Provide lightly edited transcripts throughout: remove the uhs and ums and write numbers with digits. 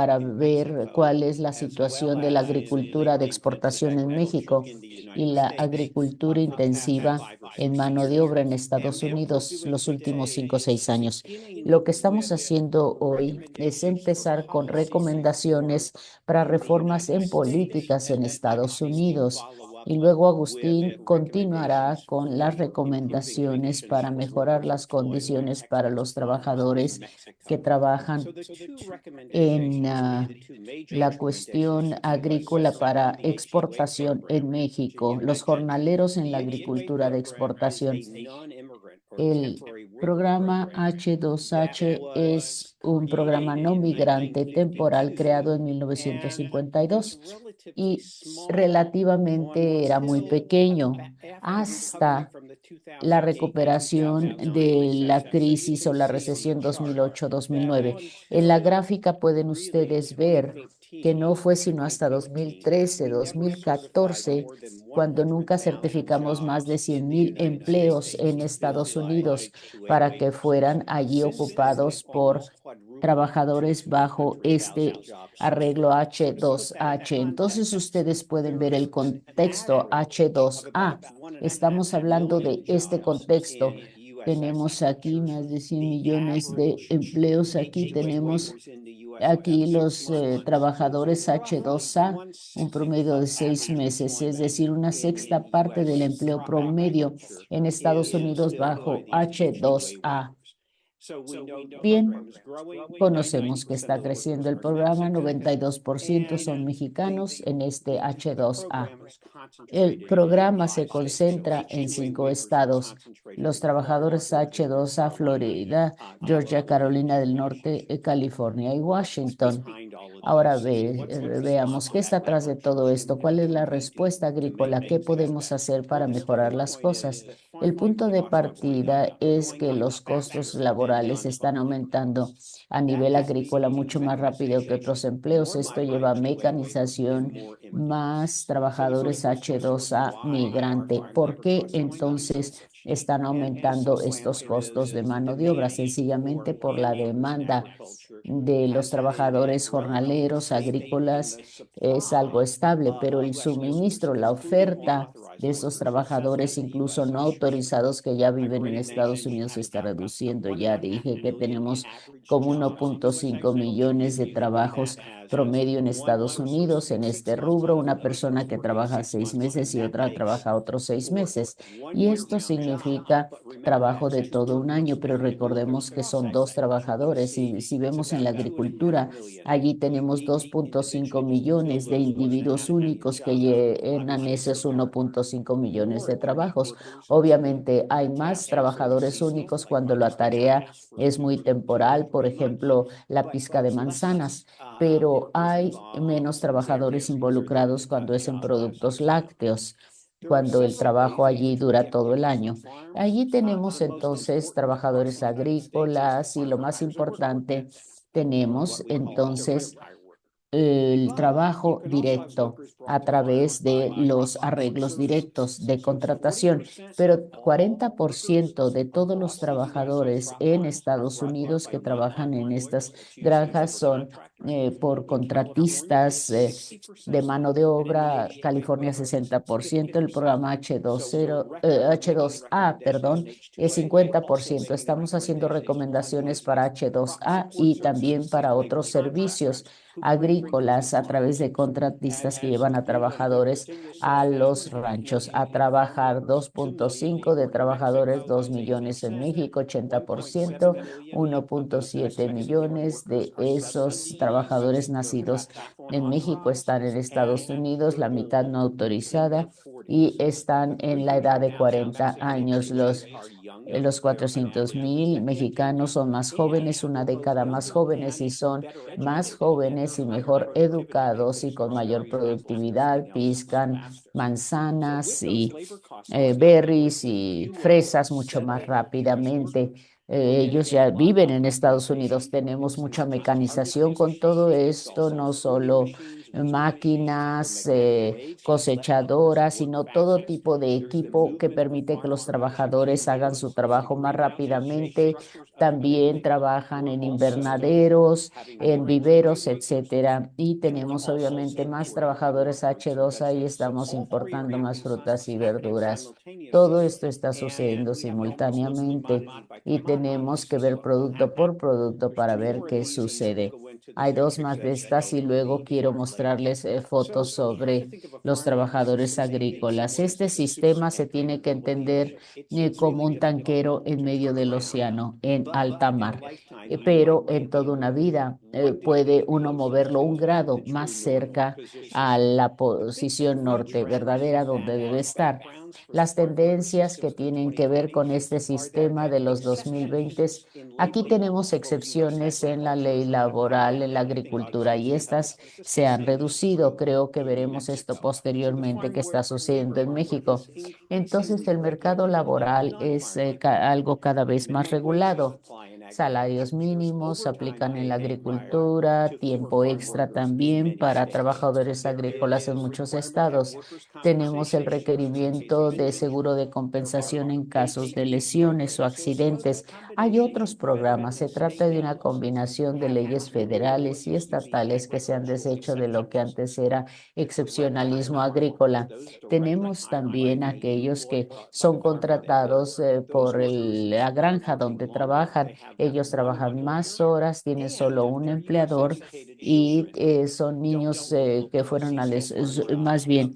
para ver cuál es la situación de la agricultura de exportación en México y la agricultura intensiva en mano de obra en Estados Unidos los últimos 5 o 6 años. Lo que estamos haciendo hoy es empezar con recomendaciones para reformas en políticas en Estados Unidos Y luego Agustín continuará con las recomendaciones para mejorar las condiciones para los trabajadores que trabajan en la cuestión agrícola para exportación en México, los jornaleros en la agricultura de exportación. El programa H2H es un programa no migrante temporal creado en 1952 y relativamente era muy pequeño hasta la recuperación de la crisis o la recesión 2008-2009. En la gráfica pueden ustedes ver que no fue sino hasta 2013, 2014, cuando nunca certificamos más de 100,000 empleos en Estados Unidos para que fueran allí ocupados por trabajadores bajo este arreglo H2H. Entonces ustedes pueden ver el contexto H2A. Estamos hablando de este contexto. Tenemos aquí más de 100 millones de empleos. Aquí tenemos los trabajadores H2A, un promedio de 6 meses, es decir, una sexta parte del empleo promedio en Estados Unidos bajo H2A. Bien, conocemos que está creciendo el programa, 92% son mexicanos en este H2A. El programa se concentra en 5 estados. Los trabajadores H2A, Florida, Georgia, Carolina del Norte, California y Washington. Ahora veamos qué está atrás de todo esto. ¿Cuál es la respuesta agrícola? ¿Qué podemos hacer para mejorar las cosas? El punto de partida es que los costos laborales están aumentando a nivel agrícola mucho más rápido que otros empleos. Esto lleva a mecanización, más trabajadores H2A migrante. ¿Por qué entonces están aumentando estos costos de mano de obra? Sencillamente por la demanda de los trabajadores jornaleros agrícolas es algo estable, pero el suministro, la oferta de esos trabajadores, incluso no autorizados que ya viven en Estados Unidos, se está reduciendo. Ya dije que tenemos como 1.5 millones de trabajos promedio en Estados Unidos en este rubro, una persona que trabaja 6 meses y otra trabaja otros 6 meses. Y esto significa trabajo de todo un año, pero recordemos que son 2 trabajadores. Y si vemos en la agricultura, allí tenemos 2.5 millones de individuos únicos que llenan esos 1.5 millones de trabajos. Obviamente hay más trabajadores únicos cuando la tarea es muy temporal, por ejemplo, la pizca de manzanas, pero hay menos trabajadores involucrados cuando es en productos lácteos, cuando el trabajo allí dura todo el año. Allí tenemos entonces trabajadores agrícolas y lo más importante, tenemos entonces el trabajo directo a través de los arreglos directos de contratación, pero 40% de todos los trabajadores en Estados Unidos que trabajan en estas granjas son por contratistas de mano de obra. California 60%, el programa H2A, perdón, es 50%. Estamos haciendo recomendaciones para H2A y también para otros servicios agrícolas a través de contratistas que llevan a trabajadores a los ranchos a trabajar. 2.5 de trabajadores, 2 millones en México, 80%, 1.7 millones de esos trabajadores nacidos en México están en Estados Unidos, la mitad no autorizada y están en la edad de 40 años. Los 400,000 mexicanos son más jóvenes, una década más jóvenes, y son más jóvenes y mejor educados y con mayor productividad. Piscan manzanas y berries y fresas mucho más rápidamente. Ellos ya viven en Estados Unidos. Tenemos mucha mecanización con todo esto, no solo máquinas cosechadoras, sino todo tipo de equipo que permite que los trabajadores hagan su trabajo más rápidamente. También trabajan en invernaderos, en viveros, etcétera. Y tenemos obviamente más trabajadores H2A y estamos importando más frutas y verduras. Todo esto está sucediendo simultáneamente y tenemos que ver producto por producto para ver qué sucede. Hay dos más de estas y luego quiero mostrarles fotos sobre los trabajadores agrícolas. Este sistema se tiene que entender como un tanquero en medio del océano, en alta mar. Pero en toda una vida puede uno moverlo un grado más cerca a la posición norte verdadera donde debe estar. Las tendencias que tienen que ver con este sistema de los 2020, aquí tenemos excepciones en la ley laboral, en la agricultura, y estas se han reducido. Creo que veremos esto posteriormente que está sucediendo en México. Entonces, el mercado laboral es algo cada vez más regulado. Salarios mínimos se aplican en la agricultura, tiempo extra también para trabajadores agrícolas en muchos estados. Tenemos el requerimiento de seguro de compensación en casos de lesiones o accidentes. Hay otros programas. Se trata de una combinación de leyes federales y estatales que se han deshecho de lo que antes era excepcionalismo agrícola. Tenemos también aquellos que son contratados por la granja donde trabajan. Ellos trabajan más horas, tienen solo un empleador y son niños que fueron más bien,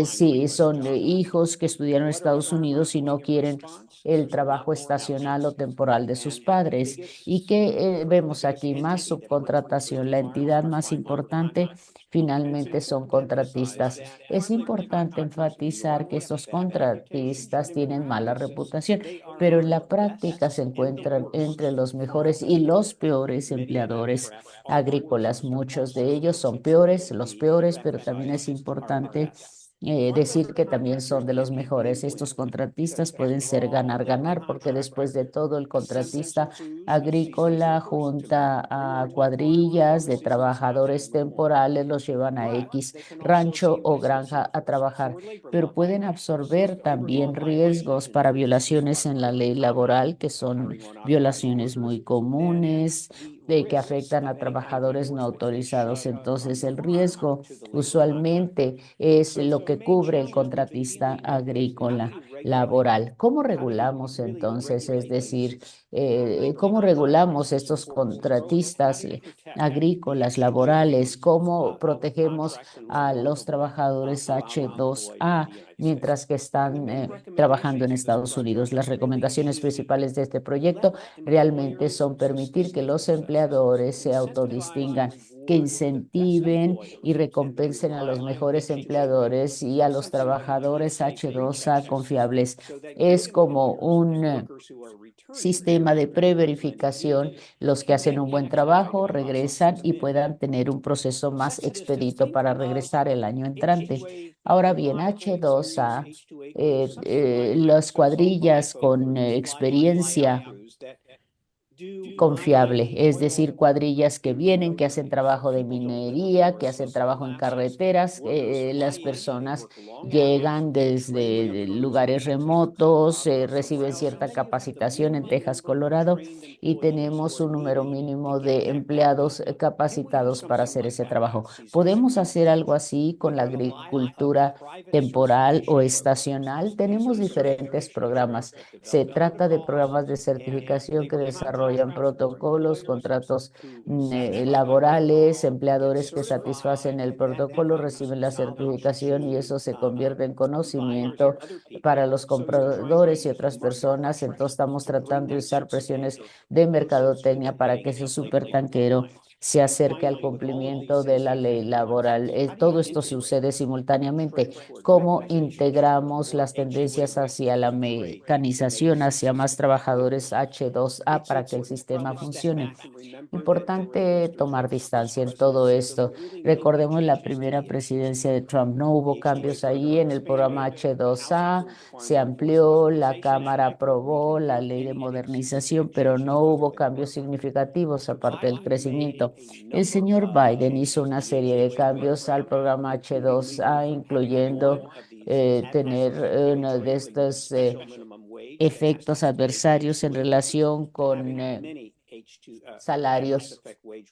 sí, son hijos que estudiaron en Estados Unidos y no quieren el trabajo estacional o temporal de sus padres. ¿Y que vemos aquí? Más subcontratación. La entidad más importante finalmente son contratistas. Es importante enfatizar que estos contratistas tienen mala reputación, pero en la práctica se encuentran entre los mejores y los peores empleadores agrícolas. Muchos de ellos son peores, los peores, pero también es importante decir que también son de los mejores. Estos contratistas pueden ser ganar-ganar, porque después de todo el contratista agrícola junta a cuadrillas de trabajadores temporales, los llevan a X rancho o granja a trabajar, pero pueden absorber también riesgos para violaciones en la ley laboral, que son violaciones muy comunes, que afectan a trabajadores no autorizados. Entonces, el riesgo usualmente es lo que cubre el contratista agrícola laboral. ¿Cómo regulamos entonces? Es decir, ¿cómo regulamos estos contratistas agrícolas laborales? ¿Cómo protegemos a los trabajadores H2A mientras que están trabajando en Estados Unidos? Las recomendaciones principales de este proyecto realmente son permitir que los empleadores se autodistingan, que incentiven y recompensen a los mejores empleadores y a los trabajadores H2A confiables. Es como un sistema de preverificación. Los que hacen un buen trabajo regresan y puedan tener un proceso más expedito para regresar el año entrante. Ahora bien, H2A, las cuadrillas con experiencia confiable, es decir, cuadrillas que vienen, que hacen trabajo de minería, que hacen trabajo en carreteras. Las personas llegan desde lugares remotos, reciben cierta capacitación en Texas, Colorado, y tenemos un número mínimo de empleados capacitados para hacer ese trabajo. ¿Podemos hacer algo así con la agricultura temporal o estacional? Tenemos diferentes programas. Se trata de programas de certificación que desarrollan protocolos, contratos laborales, empleadores que satisfacen el protocolo reciben la certificación y eso se convierte en conocimiento para los compradores y otras personas. Entonces estamos tratando de usar presiones de mercadotecnia para que ese supertanquero se acerque al cumplimiento de la ley laboral. Todo esto sucede simultáneamente. ¿Cómo integramos las tendencias hacia la mecanización, hacia más trabajadores H2A para que el sistema funcione? Importante tomar distancia en todo esto. Recordemos la primera presidencia de Trump. No hubo cambios ahí en el programa H2A. Se amplió, la Cámara aprobó la ley de modernización, pero no hubo cambios significativos aparte del crecimiento. El señor Biden hizo una serie de cambios al programa H2A, incluyendo tener uno de estos efectos adversarios en relación con salarios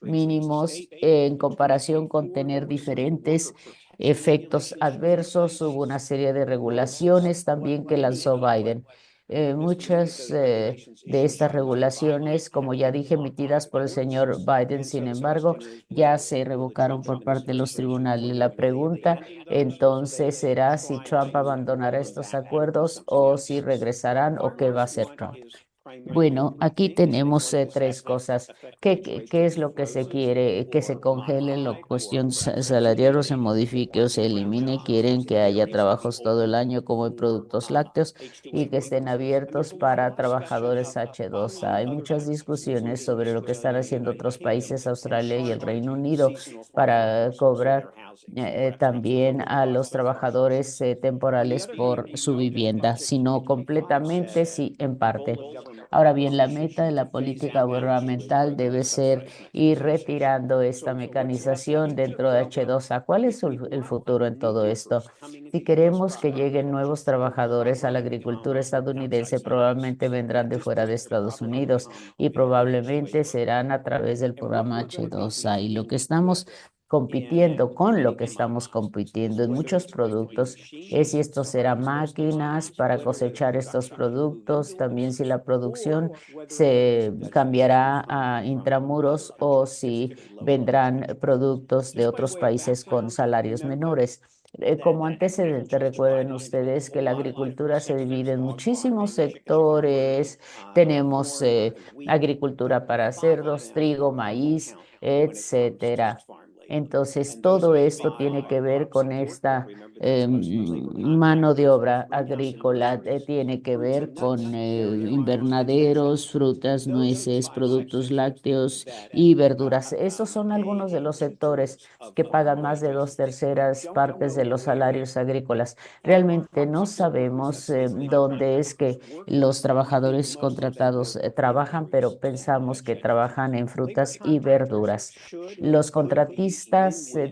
mínimos en comparación con tener diferentes efectos adversos. Hubo una serie de regulaciones también que lanzó Biden. Muchas de estas regulaciones, como ya dije, emitidas por el señor Biden, sin embargo, ya se revocaron por parte de los tribunales. La pregunta entonces será si Trump abandonará estos acuerdos o si regresarán o qué va a hacer Trump. Bueno, aquí tenemos tres cosas. ¿Qué es lo que se quiere? Que se congele la cuestión salarial o se modifique o se elimine. Quieren que haya trabajos todo el año como en productos lácteos y que estén abiertos para trabajadores H2A. Hay muchas discusiones sobre lo que están haciendo otros países, Australia y el Reino Unido, para cobrar también a los trabajadores temporales por su vivienda, si no completamente, sí en parte. Ahora bien, la meta de la política gubernamental debe ser ir retirando esta mecanización dentro de H2A. ¿Cuál es el futuro en todo esto? Si queremos que lleguen nuevos trabajadores a la agricultura estadounidense, probablemente vendrán de fuera de Estados Unidos y probablemente serán a través del programa H2A. Y lo que estamos compitiendo con lo que estamos compitiendo en muchos productos es si esto será máquinas para cosechar estos productos, también si la producción se cambiará a intramuros o si vendrán productos de otros países con salarios menores. Como antecedente, recuerden ustedes que la agricultura se divide en muchísimos sectores. Tenemos agricultura para cerdos, trigo, maíz, etcétera. Entonces, todo esto tiene que ver con esta mano de obra agrícola, tiene que ver con invernaderos, frutas, nueces, productos lácteos y verduras. Esos son algunos de los sectores que pagan más de 2/3 partes de los salarios agrícolas. Realmente no sabemos dónde es que los trabajadores contratados trabajan, pero pensamos que trabajan en frutas y verduras. Los contratistas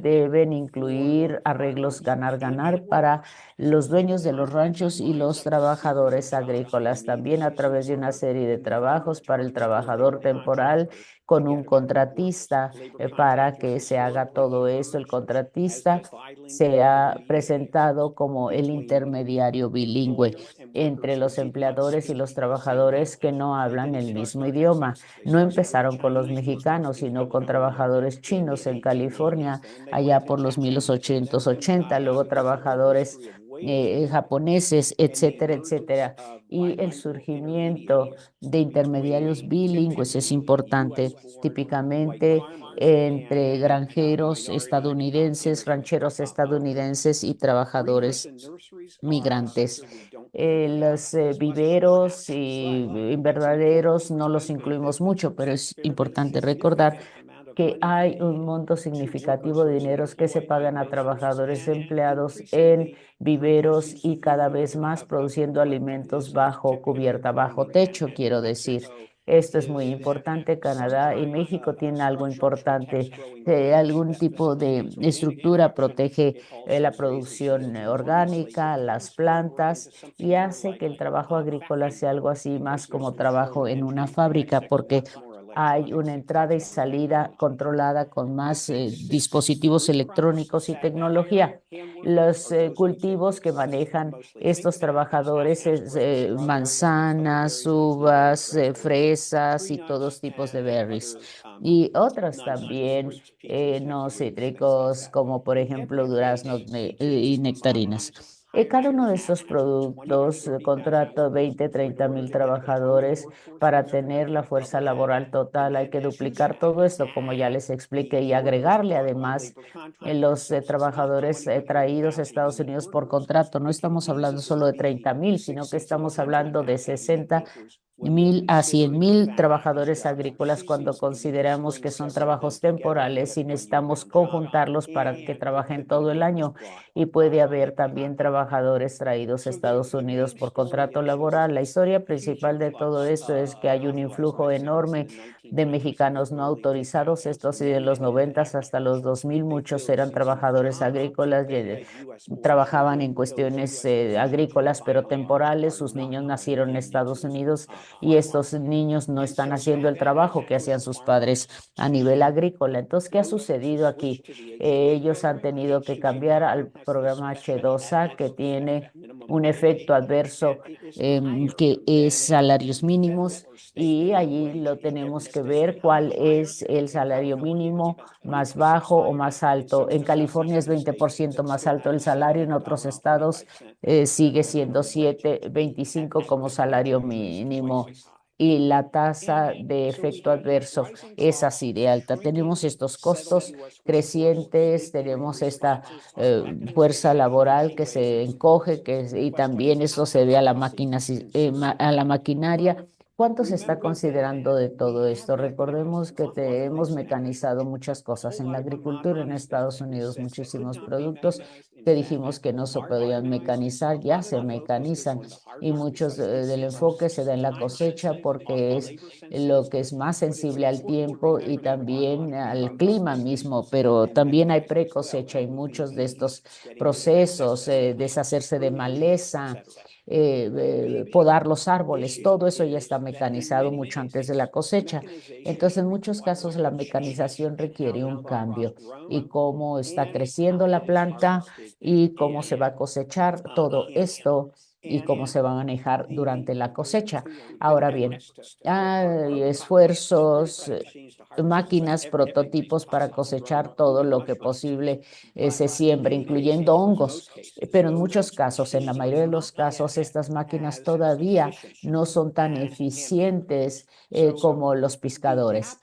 deben incluir arreglos ganar-ganar para los dueños de los ranchos y los trabajadores agrícolas, también a través de una serie de trabajos para el trabajador temporal con un contratista para que se haga todo esto. El contratista se ha presentado como el intermediario bilingüe entre los empleadores y los trabajadores que no hablan el mismo idioma. No empezaron con los mexicanos, sino con trabajadores chinos en California, allá por los 1880, luego trabajadores japoneses, etcétera, etcétera. Y el surgimiento de intermediarios bilingües es importante, típicamente entre granjeros estadounidenses, rancheros estadounidenses y trabajadores migrantes. Los viveros y invernaderos no los incluimos mucho, pero es importante recordar que hay un monto significativo de dineros que se pagan a trabajadores empleados en viveros y cada vez más produciendo alimentos bajo cubierta, bajo techo, quiero decir. Esto es muy importante. Canadá y México tienen algo importante. Algún tipo de estructura protege la producción orgánica, las plantas y hace que el trabajo agrícola sea algo así más como trabajo en una fábrica, porque hay una entrada y salida controlada con más dispositivos electrónicos y tecnología. Los cultivos que manejan estos trabajadores es manzanas, uvas, fresas y todos tipos de berries. Y otras también no cítricos, como por ejemplo duraznos y nectarinas. Cada uno de estos productos contrata 20, 30 mil trabajadores para tener la fuerza laboral total. Hay que duplicar todo esto, como ya les expliqué, y agregarle además los trabajadores traídos a Estados Unidos por contrato. No estamos hablando solo de 30 mil, sino que estamos hablando de 60,000 a 100,000 trabajadores agrícolas cuando consideramos que son trabajos temporales y necesitamos conjuntarlos para que trabajen todo el año. Y puede haber también trabajadores traídos a Estados Unidos por contrato laboral. La historia principal de todo esto es que hay un influjo enorme de mexicanos no autorizados. Esto ha sido de los 90 hasta los 2000. Muchos eran trabajadores agrícolas y trabajaban en cuestiones agrícolas, pero temporales. Sus niños nacieron en Estados Unidos y estos niños no están haciendo el trabajo que hacían sus padres a nivel agrícola. Entonces, ¿qué ha sucedido aquí? Ellos han tenido que cambiar al programa H2A, que tiene un efecto adverso que es salarios mínimos, y allí lo tenemos que ver cuál es el salario mínimo más bajo o más alto. En California es 20% más alto el salario, en otros estados sigue siendo 7.25 como salario mínimo. Y la tasa de efecto adverso es así de alta. Tenemos estos costos crecientes, tenemos esta fuerza laboral que se encoge, y también eso se ve a la máquina, a la maquinaria. ¿Cuánto se está considerando de todo esto? Recordemos que hemos mecanizado muchas cosas en la agricultura en Estados Unidos, muchísimos productos que dijimos que no se podían mecanizar, ya se mecanizan, y muchos del enfoque se da en la cosecha porque es lo que es más sensible al tiempo y también al clima mismo, pero también hay pre-cosecha y muchos de estos procesos, deshacerse de maleza, podar los árboles, todo eso ya está mecanizado mucho antes de la cosecha. Entonces, en muchos casos la mecanización requiere un cambio, y cómo está creciendo la planta y cómo se va a cosechar todo esto y cómo se va a manejar durante la cosecha. Ahora bien, hay esfuerzos, máquinas, prototipos para cosechar todo lo que posible se siembre, incluyendo hongos. Pero en muchos casos, en la mayoría de los casos, estas máquinas todavía no son tan eficientes como los pescadores.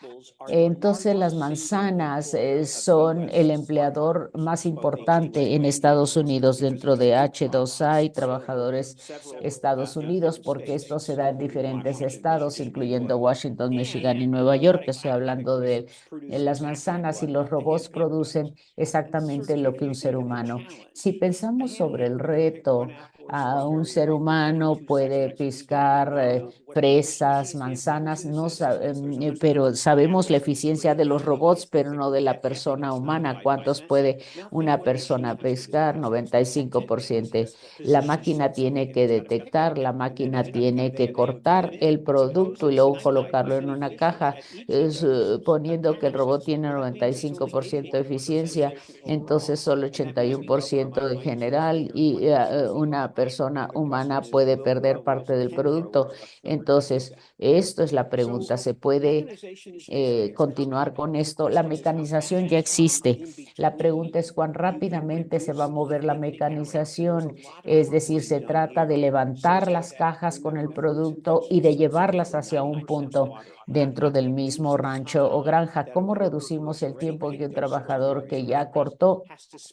Entonces, las manzanas son el empleador más importante en Estados Unidos dentro de H2A y trabajadores Estados Unidos, porque esto se da en diferentes estados, incluyendo Washington, Michigan y Nueva York. Estoy hablando de las manzanas, y los robots producen exactamente lo que un ser humano. Si pensamos sobre el reto, a un ser humano puede piscar fresas, manzanas, no pero sabemos la eficiencia de los robots, pero no de la persona humana. ¿Cuántos puede una persona pescar? 95%. La máquina tiene que detectar, la máquina tiene que cortar el producto y luego colocarlo en una caja, suponiendo que el robot tiene 95% de eficiencia, entonces solo 81% en general, y una persona humana puede perder parte del producto. Entonces, esto es la pregunta. ¿Se puede continuar con esto? La mecanización ya existe. La pregunta es cuán rápidamente se va a mover la mecanización. Es decir, se trata de levantar las cajas con el producto y de llevarlas hacia un punto dentro del mismo rancho o granja. ¿Cómo reducimos el tiempo que un trabajador que ya cortó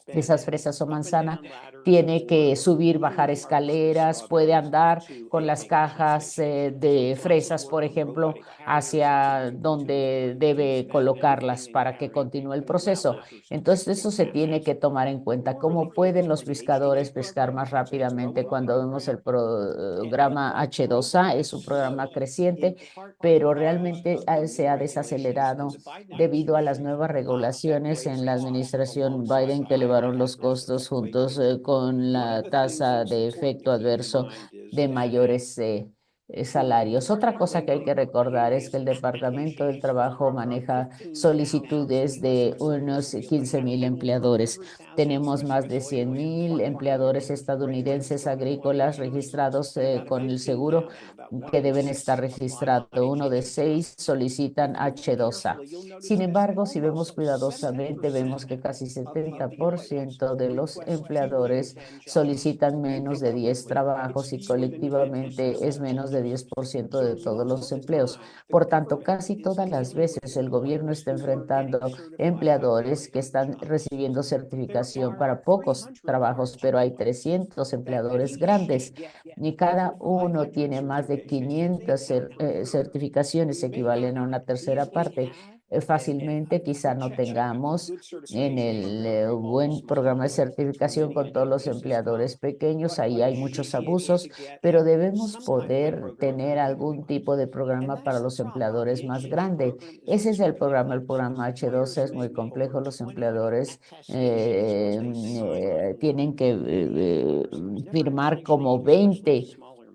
esas fresas o manzanas tiene que subir, bajar escaleras, puede andar con las cajas de fresas, por ejemplo, hacia donde debe colocarlas para que continúe el proceso? Entonces, eso se tiene que tomar en cuenta. ¿Cómo pueden los pescadores pescar más rápidamente? Cuando vemos el programa H2A, es un programa creciente, pero realmente se ha desacelerado debido a las nuevas regulaciones en la administración Biden, que elevaron los costos juntos con la tasa de efecto adverso de mayores salarios. Otra cosa que hay que recordar es que el Departamento del Trabajo maneja solicitudes de unos 15,000 empleadores. Tenemos más de 100,000 empleadores estadounidenses agrícolas registrados con el seguro, que deben estar registrados. Uno de 6 solicitan H2A. Sin embargo, si vemos cuidadosamente, vemos que casi 70% de los empleadores solicitan menos de 10 trabajos, y colectivamente es menos de 10% de todos los empleos. Por tanto, casi todas las veces el gobierno está enfrentando empleadores que están recibiendo certificación para pocos trabajos, pero hay 300 empleadores grandes, y cada uno tiene más de 500 certificaciones, equivalen a una tercera parte. Fácilmente quizá no tengamos en el buen programa de certificación con todos los empleadores pequeños, ahí hay muchos abusos, pero debemos poder tener algún tipo de programa para los empleadores más grandes. Ese es el programa H2 es muy complejo, los empleadores tienen que firmar como 20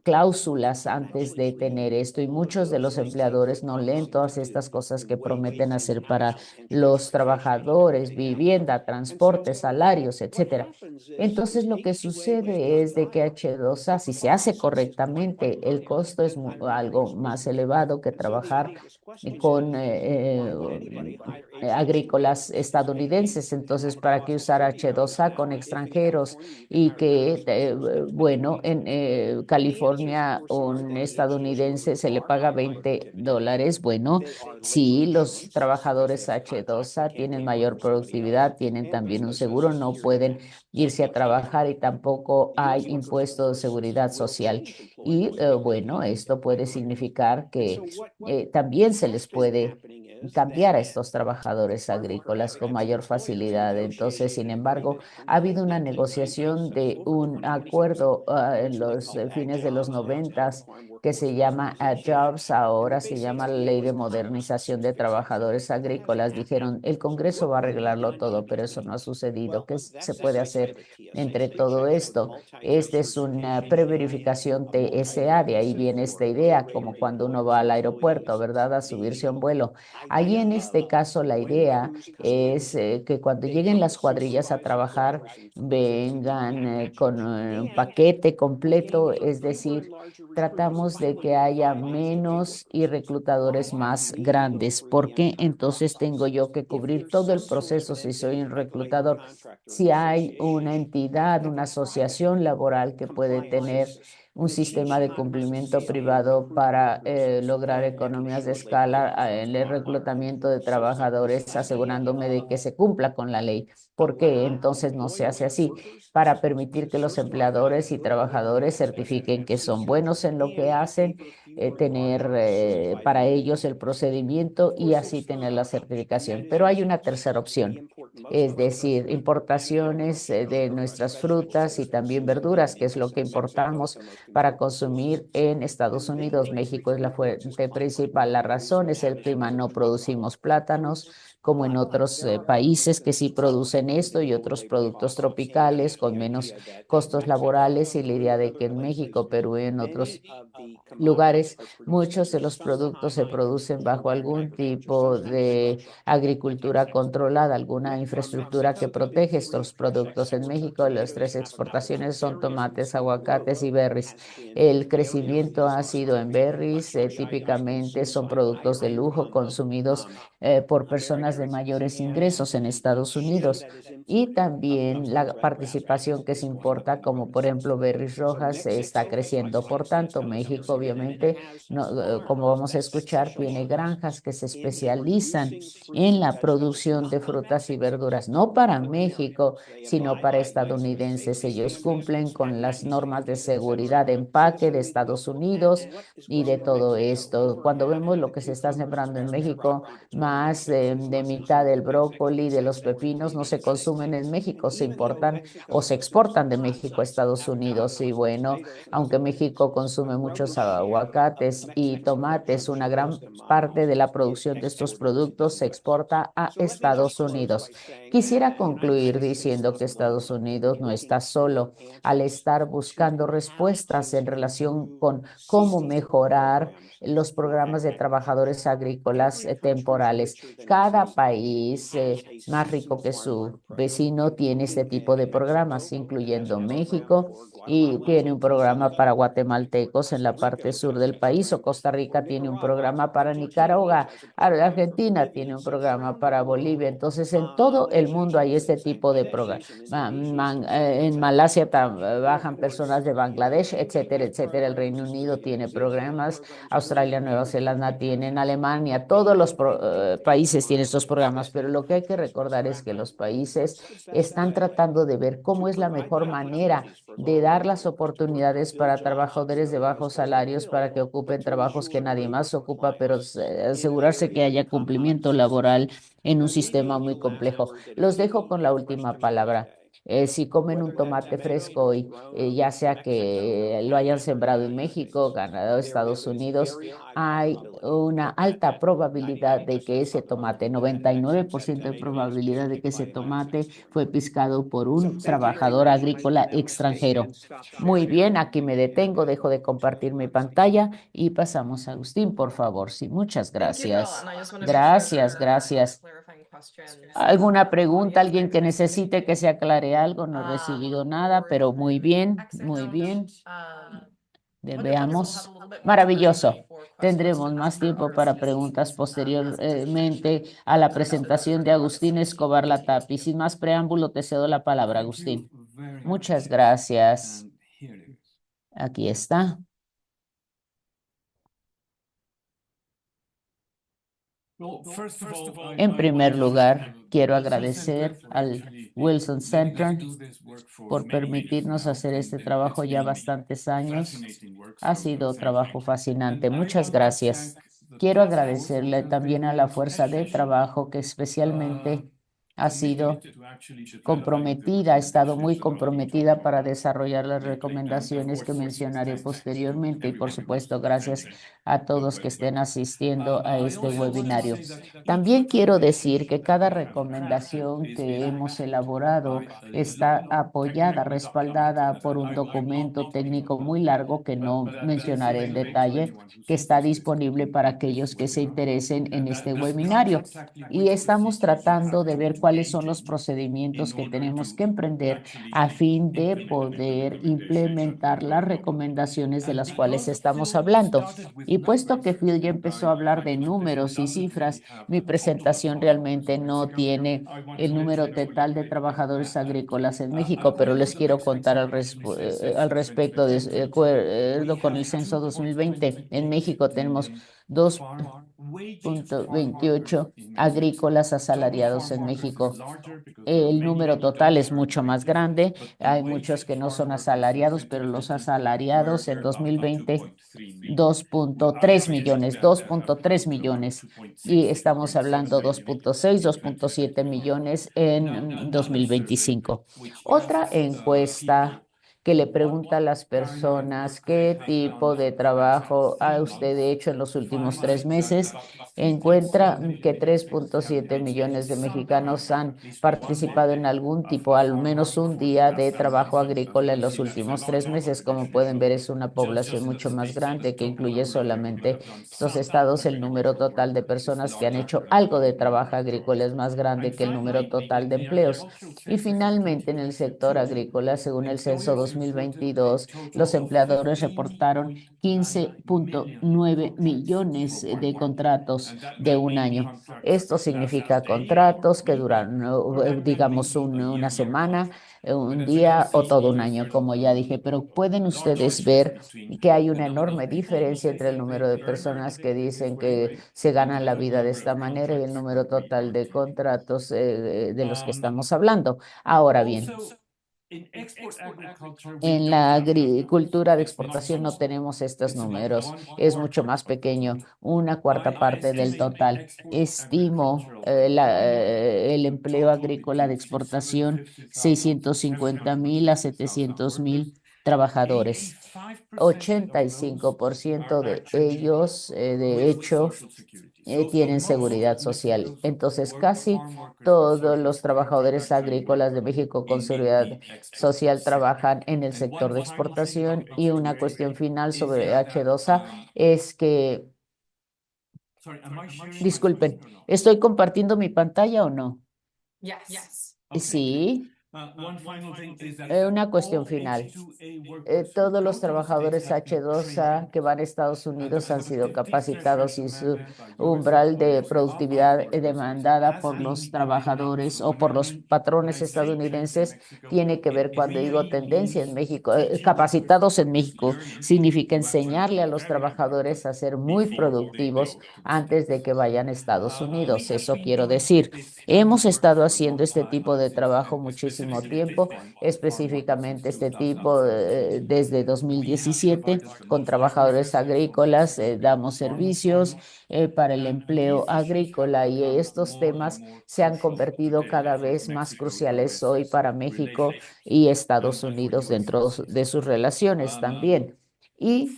cláusulas antes de tener esto y muchos de los empleadores no leen todas estas cosas que prometen hacer para los trabajadores, vivienda, transporte, salarios, etcétera. Entonces, lo que sucede es de que H2A, si se hace correctamente, el costo es algo más elevado que trabajar con agrícolas estadounidenses. Entonces, ¿para qué usar H2A con extranjeros? Y que, bueno, en California un estadounidense se le paga $20. Bueno, sí, los trabajadores H2A tienen mayor productividad, tienen también un seguro, no pueden irse a trabajar y tampoco hay impuesto de seguridad social. Y bueno, esto puede significar que también se les puede cambiar a estos trabajadores agrícolas con mayor facilidad. Entonces, sin embargo, ha habido una negociación de un acuerdo en los fines de los 90 que se llama Jobs, ahora se llama la Ley de Modernización de Trabajadores Agrícolas. Dijeron, el Congreso va a arreglarlo todo, pero eso no ha sucedido. ¿Qué se puede hacer entre todo esto? Esta es una preverificación TSA, de ahí viene esta idea, como cuando uno va al aeropuerto, ¿verdad? A subirse a un vuelo. Ahí en este caso la idea es que cuando lleguen las cuadrillas a trabajar, vengan con un paquete completo, es decir, tratamos de que haya menos y reclutadores más grandes, porque entonces tengo yo que cubrir todo el proceso si soy un reclutador. Si hay una entidad, una asociación laboral que puede tener un sistema de cumplimiento privado para lograr economías de escala en el reclutamiento de trabajadores, asegurándome de que se cumpla con la ley. ¿Por qué entonces no se hace así? Para permitir que los empleadores y trabajadores certifiquen que son buenos en lo que hacen, tener para ellos el procedimiento y así tener la certificación. Pero hay una tercera opción, es decir, importaciones de nuestras frutas y también verduras, que es lo que importamos para consumir en Estados Unidos. México es la fuente principal. La razón es el clima. No producimos plátanos como en otros países que sí producen esto y otros productos tropicales con menos costos laborales, y la idea de que en México, Perú y en otros lugares muchos de los productos se producen bajo algún tipo de agricultura controlada, alguna infraestructura que protege estos productos. En México, las tres exportaciones son tomates, aguacates y berries. El crecimiento ha sido en berries, típicamente son productos de lujo consumidos por personas de mayores ingresos en Estados Unidos. Y también la participación que se importa, como por ejemplo berries rojas, está creciendo. Por tanto, México obviamente, como vamos a escuchar, tiene granjas que se especializan en la producción de frutas y verduras, no para México, sino para estadounidenses. Ellos cumplen con las normas de seguridad de empaque de Estados Unidos y de todo esto. Cuando vemos lo que se está sembrando en México, más de mitad del brócoli, de los pepinos, no se consumen en México, se importan o se exportan de México a Estados Unidos. Y bueno, aunque México consume muchos aguacates y tomates, una gran parte de la producción de estos productos se exporta a Estados Unidos. Quisiera concluir diciendo que Estados Unidos no está solo al estar buscando respuestas en relación con cómo mejorar los programas de trabajadores agrícolas temporales. Cada país más rico que su vecino tiene este tipo de programas, incluyendo México, y tiene un programa para guatemaltecos en la parte sur del país, o Costa Rica tiene un programa para Nicaragua, Argentina tiene un programa para Bolivia. Entonces, en todo el mundo hay este tipo de programas. En Malasia trabajan personas de Bangladesh, etcétera, etcétera. El Reino Unido tiene programas, Australia, Nueva Zelanda tienen, Alemania, todos los países tienen estos programas, pero lo que hay que recordar es que los países están tratando de ver cómo es la mejor manera de dar las oportunidades para trabajadores de bajos salarios para que ocupen trabajos que nadie más ocupa, pero asegurarse que haya cumplimiento laboral en un sistema muy complejo. Los dejo con la última palabra. Si comen un tomate fresco y ya sea que lo hayan sembrado en México, Canadá o Estados Unidos, hay una alta probabilidad de que ese tomate, 99% de probabilidad de que ese tomate fue pescado por un trabajador agrícola extranjero. Muy bien, aquí me detengo, dejo de compartir mi pantalla y pasamos a Agustín, por favor. Sí, muchas gracias. Gracias. ¿Alguna pregunta? ¿Alguien que necesite que se aclare algo? No he recibido nada, pero muy bien, muy bien. Veamos. Maravilloso. Tendremos más tiempo para preguntas posteriormente a la presentación de Agustín Escobar Latapy. Sin más preámbulo, te cedo la palabra, Agustín. Muchas gracias. Aquí está. En primer lugar, quiero agradecer al Wilson Center por permitirnos hacer este trabajo ya bastantes años. Ha sido trabajo fascinante. Muchas gracias. Quiero agradecerle también a la fuerza de trabajo que especialmente ha sido comprometida, ha estado muy comprometida para desarrollar las recomendaciones que mencionaré posteriormente y por supuesto gracias a todos que estén asistiendo a este webinario. También quiero decir que cada recomendación que hemos elaborado está apoyada, respaldada por un documento técnico muy largo que no mencionaré en detalle, que está disponible para aquellos que se interesen en este webinario. Y estamos tratando de ver cuáles son los procedimientos que tenemos que emprender a fin de poder implementar las recomendaciones de las cuales estamos hablando. Y puesto que Phil ya empezó a hablar de números y cifras, mi presentación realmente no tiene el número total de trabajadores agrícolas en México, pero les quiero contar al respecto de acuerdo con el censo 2020. En México tenemos 2.28 agrícolas asalariados en México. El número total es mucho más grande. Hay muchos que no son asalariados, pero los asalariados en 2020, 2.3 millones. Y estamos hablando 2.6, 2.7 millones en 2025. Otra encuesta que le pregunta a las personas qué tipo de trabajo ha usted hecho en los últimos 3 meses, encuentra que 3.7 millones de mexicanos han participado en algún tipo, al menos un día de trabajo agrícola en los últimos 3 meses. Como pueden ver, es una población mucho más grande que incluye solamente estos estados. El número total de personas que han hecho algo de trabajo agrícola es más grande que el número total de empleos. Y finalmente, en el sector agrícola, según el censo 2022, los empleadores reportaron 15.9 millones de contratos de un año. Esto significa contratos que duran, digamos, una semana, un día o todo un año, como ya dije, pero pueden ustedes ver que hay una enorme diferencia entre el número de personas que dicen que se ganan la vida de esta manera y el número total de contratos de los que estamos hablando. Ahora bien, en la agricultura de exportación no tenemos estos números, es mucho más pequeño, una cuarta parte del total. Estimo el empleo agrícola de exportación 650,000 a 700,000 trabajadores. 85% de ellos, de hecho, tienen seguridad social. Entonces, casi todos los trabajadores agrícolas de México con seguridad social trabajan en el sector de exportación. Y una cuestión final sobre H2A es que, disculpen, ¿estoy compartiendo mi pantalla o no? Sí. Una cuestión final. Todos los trabajadores H2A que van a Estados Unidos han sido capacitados y su umbral de productividad demandada por los trabajadores o por los patrones estadounidenses tiene que ver, cuando digo tendencia en México, capacitados en México, significa enseñarle a los trabajadores a ser muy productivos antes de que vayan a Estados Unidos. Eso quiero decir. Hemos estado haciendo este tipo de trabajo muchísimo muchísimo tiempo, específicamente este tipo desde 2017 con trabajadores agrícolas, damos servicios para el empleo agrícola y estos temas se han convertido cada vez más cruciales hoy para México y Estados Unidos dentro de sus relaciones también. Y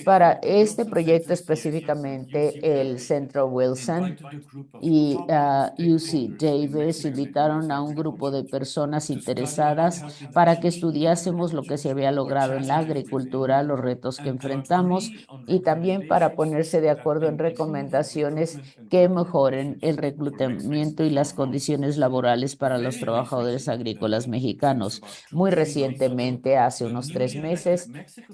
para este proyecto específicamente, el Centro Wilson y UC Davis invitaron a un grupo de personas interesadas para que estudiásemos lo que se había logrado en la agricultura, los retos que enfrentamos y también para ponerse de acuerdo en recomendaciones que mejoren el reclutamiento y las condiciones laborales para los trabajadores agrícolas mexicanos. Muy recientemente, hace unos 3 meses,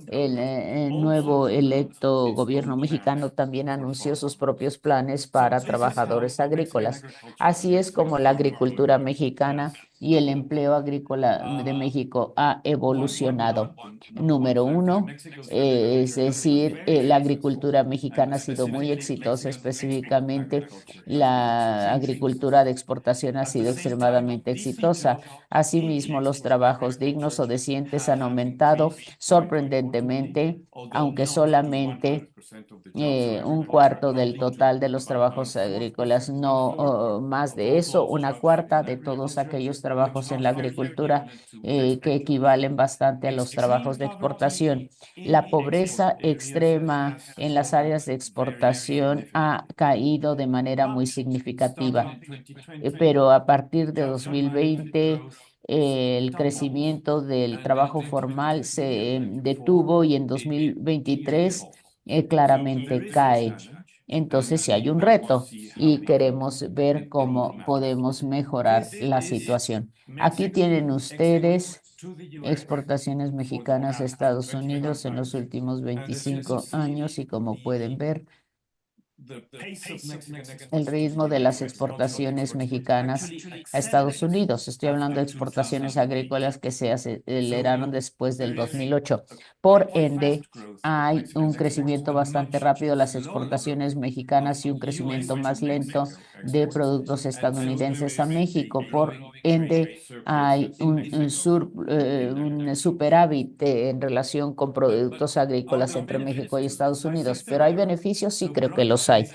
el nuevo electo gobierno mexicano también anunció sus propios planes para trabajadores agrícolas. Así es como la agricultura mexicana y el empleo agrícola de México ha evolucionado. Número uno, es decir, la agricultura mexicana ha sido muy exitosa, específicamente la agricultura de exportación ha sido extremadamente exitosa. Asimismo, los trabajos dignos o decentes han aumentado sorprendentemente, aunque solamente un cuarto del total de los trabajos agrícolas, no más de eso, una cuarta de todos aquellos trabajos en la agricultura que equivalen bastante a los trabajos de exportación. La pobreza extrema en las áreas de exportación ha caído de manera muy significativa, pero a partir de 2020 el crecimiento del trabajo formal se detuvo y en 2023 claramente cae. Entonces, sí hay un reto y queremos ver cómo podemos mejorar la situación. Aquí tienen ustedes exportaciones mexicanas a Estados Unidos en los últimos 25 años y como pueden ver, el ritmo de las exportaciones mexicanas a Estados Unidos. Estoy hablando de exportaciones agrícolas que se aceleraron después del 2008. Por ende, hay un crecimiento bastante rápido de las exportaciones mexicanas y un crecimiento más lento de productos estadounidenses a México. Por ende, hay un superávit en relación con productos agrícolas entre México y Estados Unidos. Pero ¿hay beneficios? Sí, creo que los hay.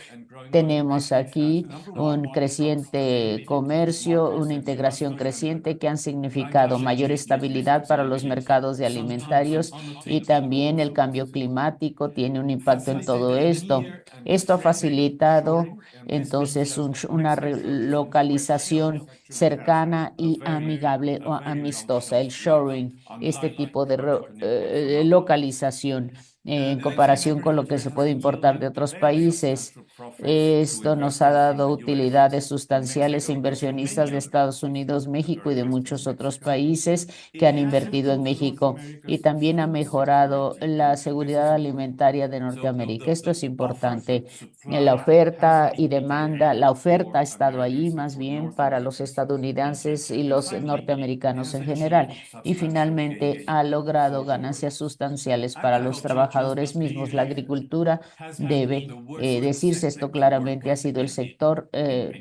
Tenemos aquí un creciente comercio, una integración creciente que han significado mayor estabilidad para los mercados de alimentarios y también el cambio climático tiene un impacto en todo esto. Esto ha facilitado entonces una localización cercana y amigable o amistosa, el shoring, este tipo de localización en comparación con lo que se puede importar de otros países. Esto nos ha dado utilidades sustanciales a inversionistas de Estados Unidos, México y de muchos otros países que han invertido en México y también ha mejorado la seguridad alimentaria de Norteamérica. Esto es importante. La oferta y demanda, la oferta ha estado ahí más bien para los estadounidenses y los norteamericanos en general y finalmente ha logrado ganancias sustanciales para los trabajadores mismos. La agricultura debe decirse esto claramente, ha sido el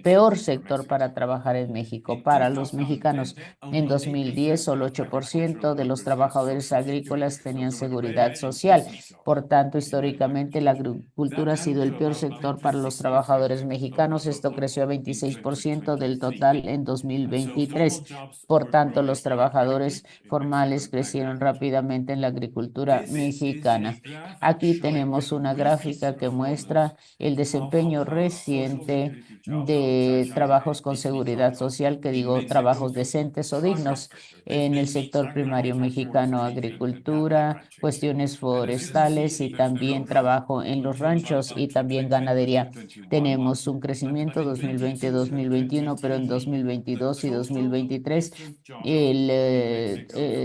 peor sector para trabajar en México. Para los mexicanos, en 2010, solo 8% de los trabajadores agrícolas tenían seguridad social. Por tanto, históricamente, la agricultura ha sido el peor sector para los trabajadores mexicanos. Esto creció a 26% del total en 2023. Por tanto, los trabajadores formales crecieron rápidamente en la agricultura mexicana. Aquí tenemos una gráfica que muestra el desempeño reciente de trabajos con seguridad social, que digo trabajos decentes o dignos en el sector primario mexicano, agricultura, cuestiones forestales y también trabajo en los ranchos y también ganadería. Tenemos un crecimiento 2020-2021, pero en 2022 y 2023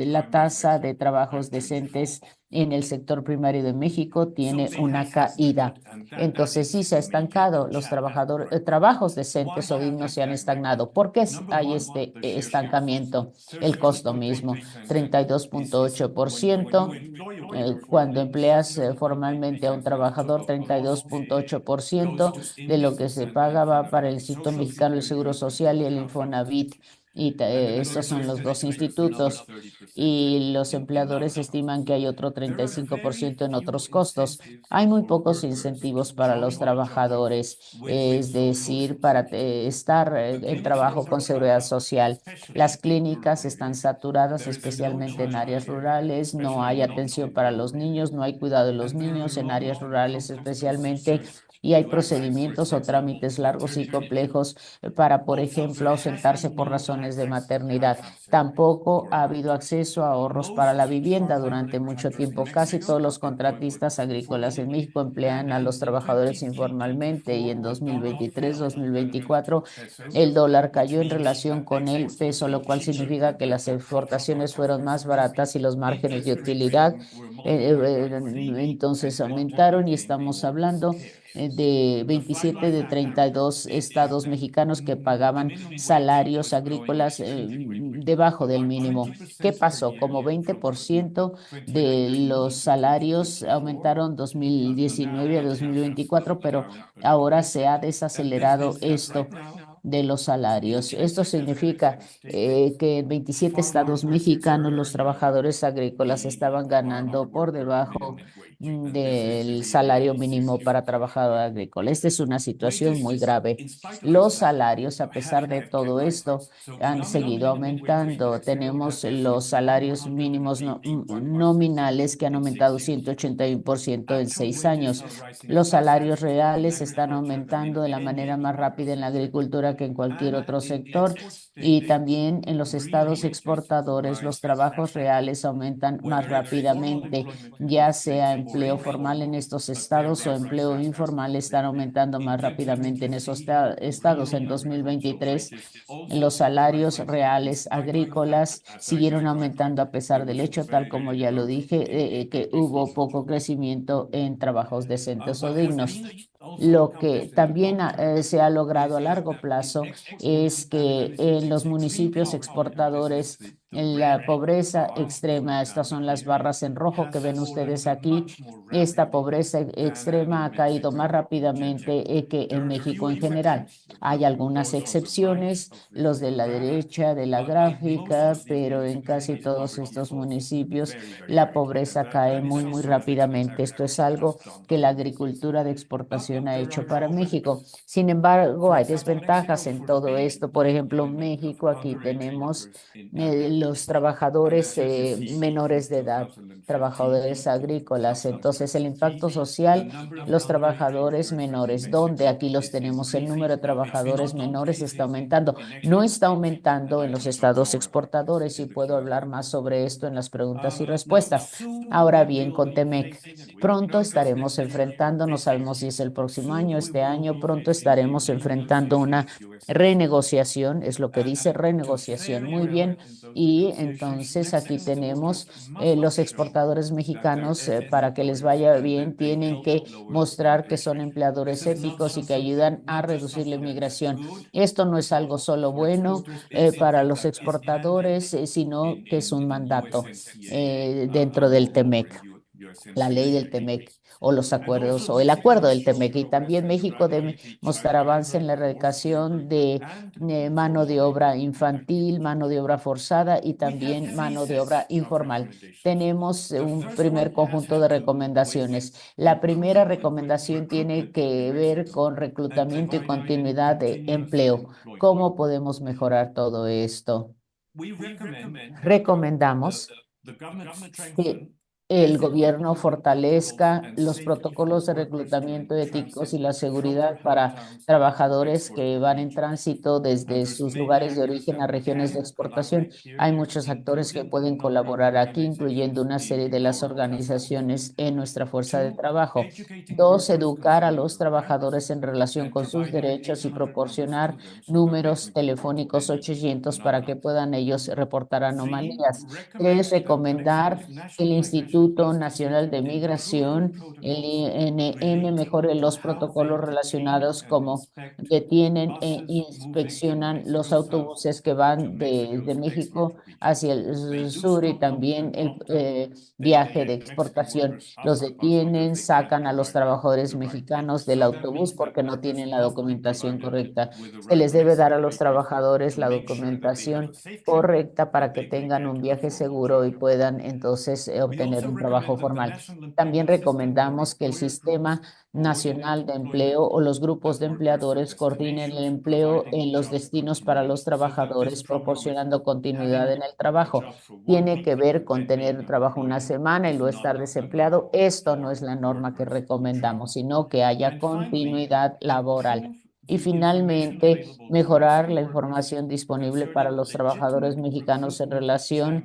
la tasa de trabajos decentes en el sector primario de México tiene una caída. Entonces sí se ha estancado, los trabajos decentes o dignos se han estagnado. ¿Por qué hay este estancamiento? El costo mismo, 32.8%. Cuando empleas formalmente a un trabajador, 32.8% de lo que se pagaba para el Instituto Mexicano del Seguro Social y el Infonavit. y estos son los dos institutos, y los empleadores estiman que hay otro 35% en otros costos. Hay muy pocos incentivos para los trabajadores, es decir, para estar en trabajo con seguridad social. Las clínicas están saturadas, especialmente en áreas rurales. No hay atención para los niños, no hay cuidado de los niños en áreas rurales especialmente. Y hay procedimientos o trámites largos y complejos para, por ejemplo, ausentarse por razones de maternidad. Tampoco ha habido acceso a ahorros para la vivienda durante mucho tiempo. Casi todos los contratistas agrícolas en México emplean a los trabajadores informalmente, y en 2023-2024 el dólar cayó en relación con el peso, lo cual significa que las exportaciones fueron más baratas y los márgenes de utilidad entonces aumentaron, y estamos hablando de 27 de 32 estados mexicanos que pagaban salarios agrícolas debajo del mínimo. ¿Qué pasó? Como 20% de los salarios aumentaron 2019 a 2024, pero ahora se ha desacelerado esto de los salarios. Esto significa que en 27 estados mexicanos los trabajadores agrícolas estaban ganando por debajo del salario mínimo para trabajador agrícola. Esta es una situación muy grave. Los salarios, a pesar de todo esto, han seguido aumentando. Tenemos los salarios mínimos nominales que han aumentado 181% en 6 años. Los salarios reales están aumentando de la manera más rápida en la agricultura que en cualquier otro sector, y también en los estados exportadores los trabajos reales aumentan más rápidamente, ya sea empleo formal en estos estados o empleo informal están aumentando más rápidamente en esos estados. En 2023 los salarios reales agrícolas siguieron aumentando a pesar del hecho, tal como ya lo dije, que hubo poco crecimiento en trabajos decentes o dignos. Lo que también se ha logrado a largo plazo es que en los municipios exportadores la pobreza extrema, estas son las barras en rojo que ven ustedes aquí, esta pobreza extrema ha caído más rápidamente que en México en general. Hay algunas excepciones, los de la derecha de la gráfica, pero en casi todos estos municipios la pobreza cae muy, muy rápidamente. Esto es algo que la agricultura de exportación ha hecho para México. Sin embargo, hay desventajas en todo esto. Por ejemplo, México, aquí tenemos los trabajadores menores de edad, trabajadores agrícolas. Entonces, el impacto social, los trabajadores menores, donde aquí los tenemos, el número de trabajadores menores está aumentando. No está aumentando en los estados exportadores, y puedo hablar más sobre esto en las preguntas y respuestas. Ahora bien, con Temec, pronto estaremos enfrentando, no sabemos si es el próximo año, este año, pronto estaremos enfrentando una renegociación, es lo que dice renegociación, muy bien. Y entonces aquí tenemos los exportadores mexicanos, para que les vaya bien, tienen que mostrar que son empleadores éticos y que ayudan a reducir la inmigración. Esto no es algo solo bueno para los exportadores, sino que es un mandato dentro del TEMEC, la ley del TEMEC o los acuerdos o el acuerdo del TEMEC. Y también México debe mostrar avance en la erradicación de mano de obra infantil, mano de obra forzada y también mano de obra informal. Tenemos un primer conjunto de recomendaciones. La primera recomendación tiene que ver con reclutamiento y continuidad de empleo. ¿Cómo podemos mejorar todo esto? Recomendamos que el gobierno fortalezca los protocolos de reclutamiento éticos y la seguridad para trabajadores que van en tránsito desde sus lugares de origen a regiones de exportación. Hay muchos actores que pueden colaborar aquí, incluyendo una serie de las organizaciones en nuestra fuerza de trabajo. Dos, educar a los trabajadores en relación con sus derechos y proporcionar números telefónicos 800 para que puedan ellos reportar anomalías. Tres, recomendar que el Instituto Instituto Nacional de Migración, el INM, mejore los protocolos relacionados como detienen e inspeccionan los autobuses que van de México hacia el sur y también el viaje de exportación. Los detienen, sacan a los trabajadores mexicanos del autobús porque no tienen la documentación correcta. Se les debe dar a los trabajadores la documentación correcta para que tengan un viaje seguro y puedan entonces obtener un trabajo formal. También recomendamos que el Sistema Nacional de Empleo o los grupos de empleadores coordinen el empleo en los destinos para los trabajadores, proporcionando continuidad en el trabajo. Tiene que ver con tener trabajo una semana y luego estar desempleado. Esto no es la norma que recomendamos, sino que haya continuidad laboral. Y finalmente, mejorar la información disponible para los trabajadores mexicanos en relación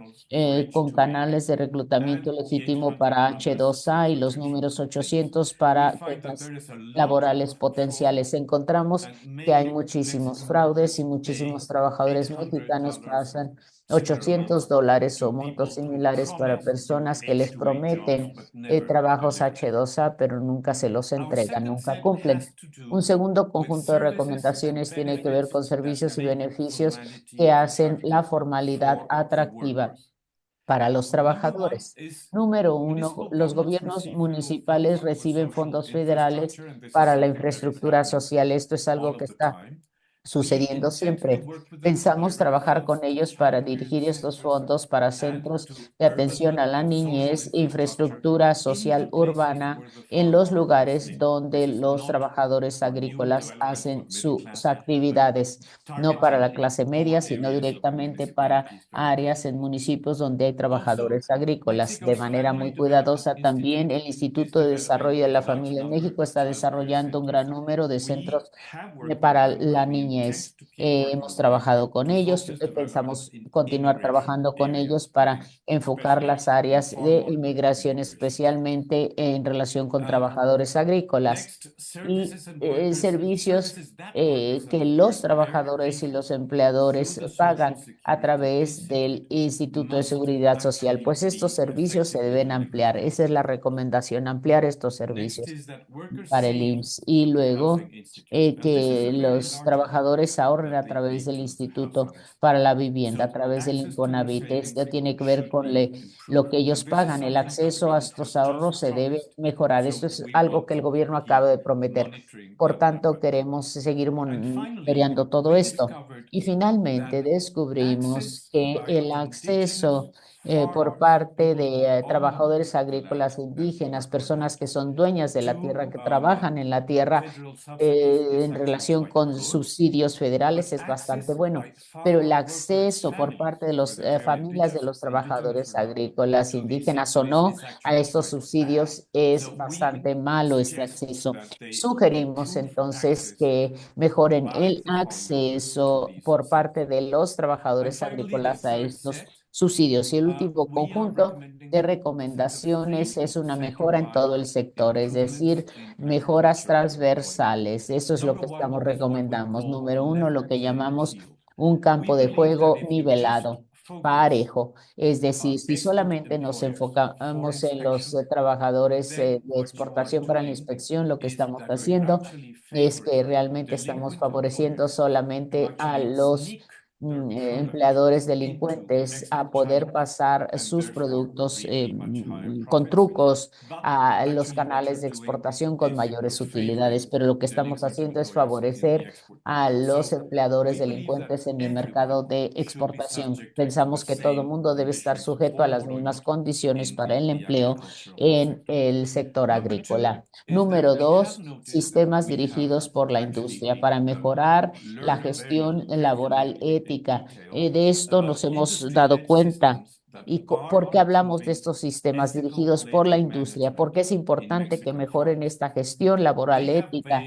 con canales de reclutamiento legítimo para H2A y los números 800 para quejas laborales potenciales. Encontramos que hay muchísimos fraudes y muchísimos trabajadores mexicanos pasan $800 o montos similares para personas que les prometen trabajos H2A, pero nunca se los entregan, nunca cumplen. Un segundo conjunto de recomendaciones tiene que ver con servicios y beneficios que hacen la formalidad atractiva para los trabajadores. Número uno, los gobiernos municipales reciben fondos federales para la infraestructura social. Esto es algo que está sucediendo siempre. Pensamos trabajar con ellos para dirigir estos fondos para centros de atención a la niñez, infraestructura social urbana en los lugares donde los trabajadores agrícolas hacen sus actividades, no para la clase media, sino directamente para áreas en municipios donde hay trabajadores agrícolas. De manera muy cuidadosa también, el Instituto de Desarrollo de la Familia en México está desarrollando un gran número de centros para la niñez. Hemos trabajado con ellos, pensamos continuar trabajando con ellos para enfocar las áreas de inmigración, especialmente en relación con trabajadores agrícolas y servicios que los trabajadores y los empleadores pagan a través del Instituto de Seguridad Social. Pues estos servicios se deben ampliar. Esa es la recomendación, ampliar estos servicios para el IMSS. Y luego que los trabajadores ahorren a través del Instituto para la Vivienda, a través del Infonavit. Esto tiene que ver con lo que ellos pagan. El acceso a estos ahorros se debe mejorar. Esto es algo que el gobierno acaba de prometer. Por tanto, queremos seguir monitoreando todo esto. Y finalmente descubrimos que el acceso por parte de trabajadores agrícolas indígenas, personas que son dueñas de la tierra, que trabajan en la tierra, en relación con subsidios federales es bastante bueno, pero el acceso por parte de las familias de los trabajadores agrícolas, indígenas o no, a estos subsidios es bastante malo este acceso. Sugerimos entonces que mejoren el acceso por parte de los trabajadores agrícolas a estos subsidios. Y el último conjunto de recomendaciones es una mejora en todo el sector, es decir, mejoras transversales. Eso es lo que estamos recomendando. Número uno, lo que llamamos un campo de juego nivelado, parejo. Es decir, si solamente nos enfocamos en los trabajadores de exportación para la inspección, lo que estamos haciendo es que realmente estamos favoreciendo solamente a los empleadores delincuentes a poder pasar sus productos con trucos a los canales de exportación con mayores utilidades, pero lo que estamos haciendo es favorecer a los empleadores delincuentes en el mercado de exportación. Pensamos que todo mundo debe estar sujeto a las mismas condiciones para el empleo en el sector agrícola. Número dos, sistemas dirigidos por la industria para mejorar la gestión laboral ética. De esto nos hemos dado cuenta. ¿Y por qué hablamos de estos sistemas dirigidos por la industria? Porque es importante que mejoren esta gestión laboral ética.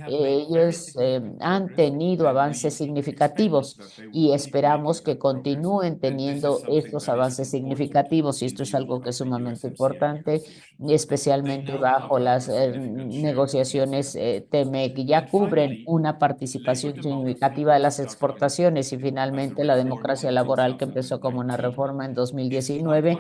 Ellos han tenido avances significativos y esperamos que continúen teniendo estos avances significativos. Y esto es algo que es sumamente importante, especialmente bajo las negociaciones TEMEC. Ya cubren una participación significativa de las exportaciones y finalmente la democracia laboral que empezó como una reforma en 2000 2019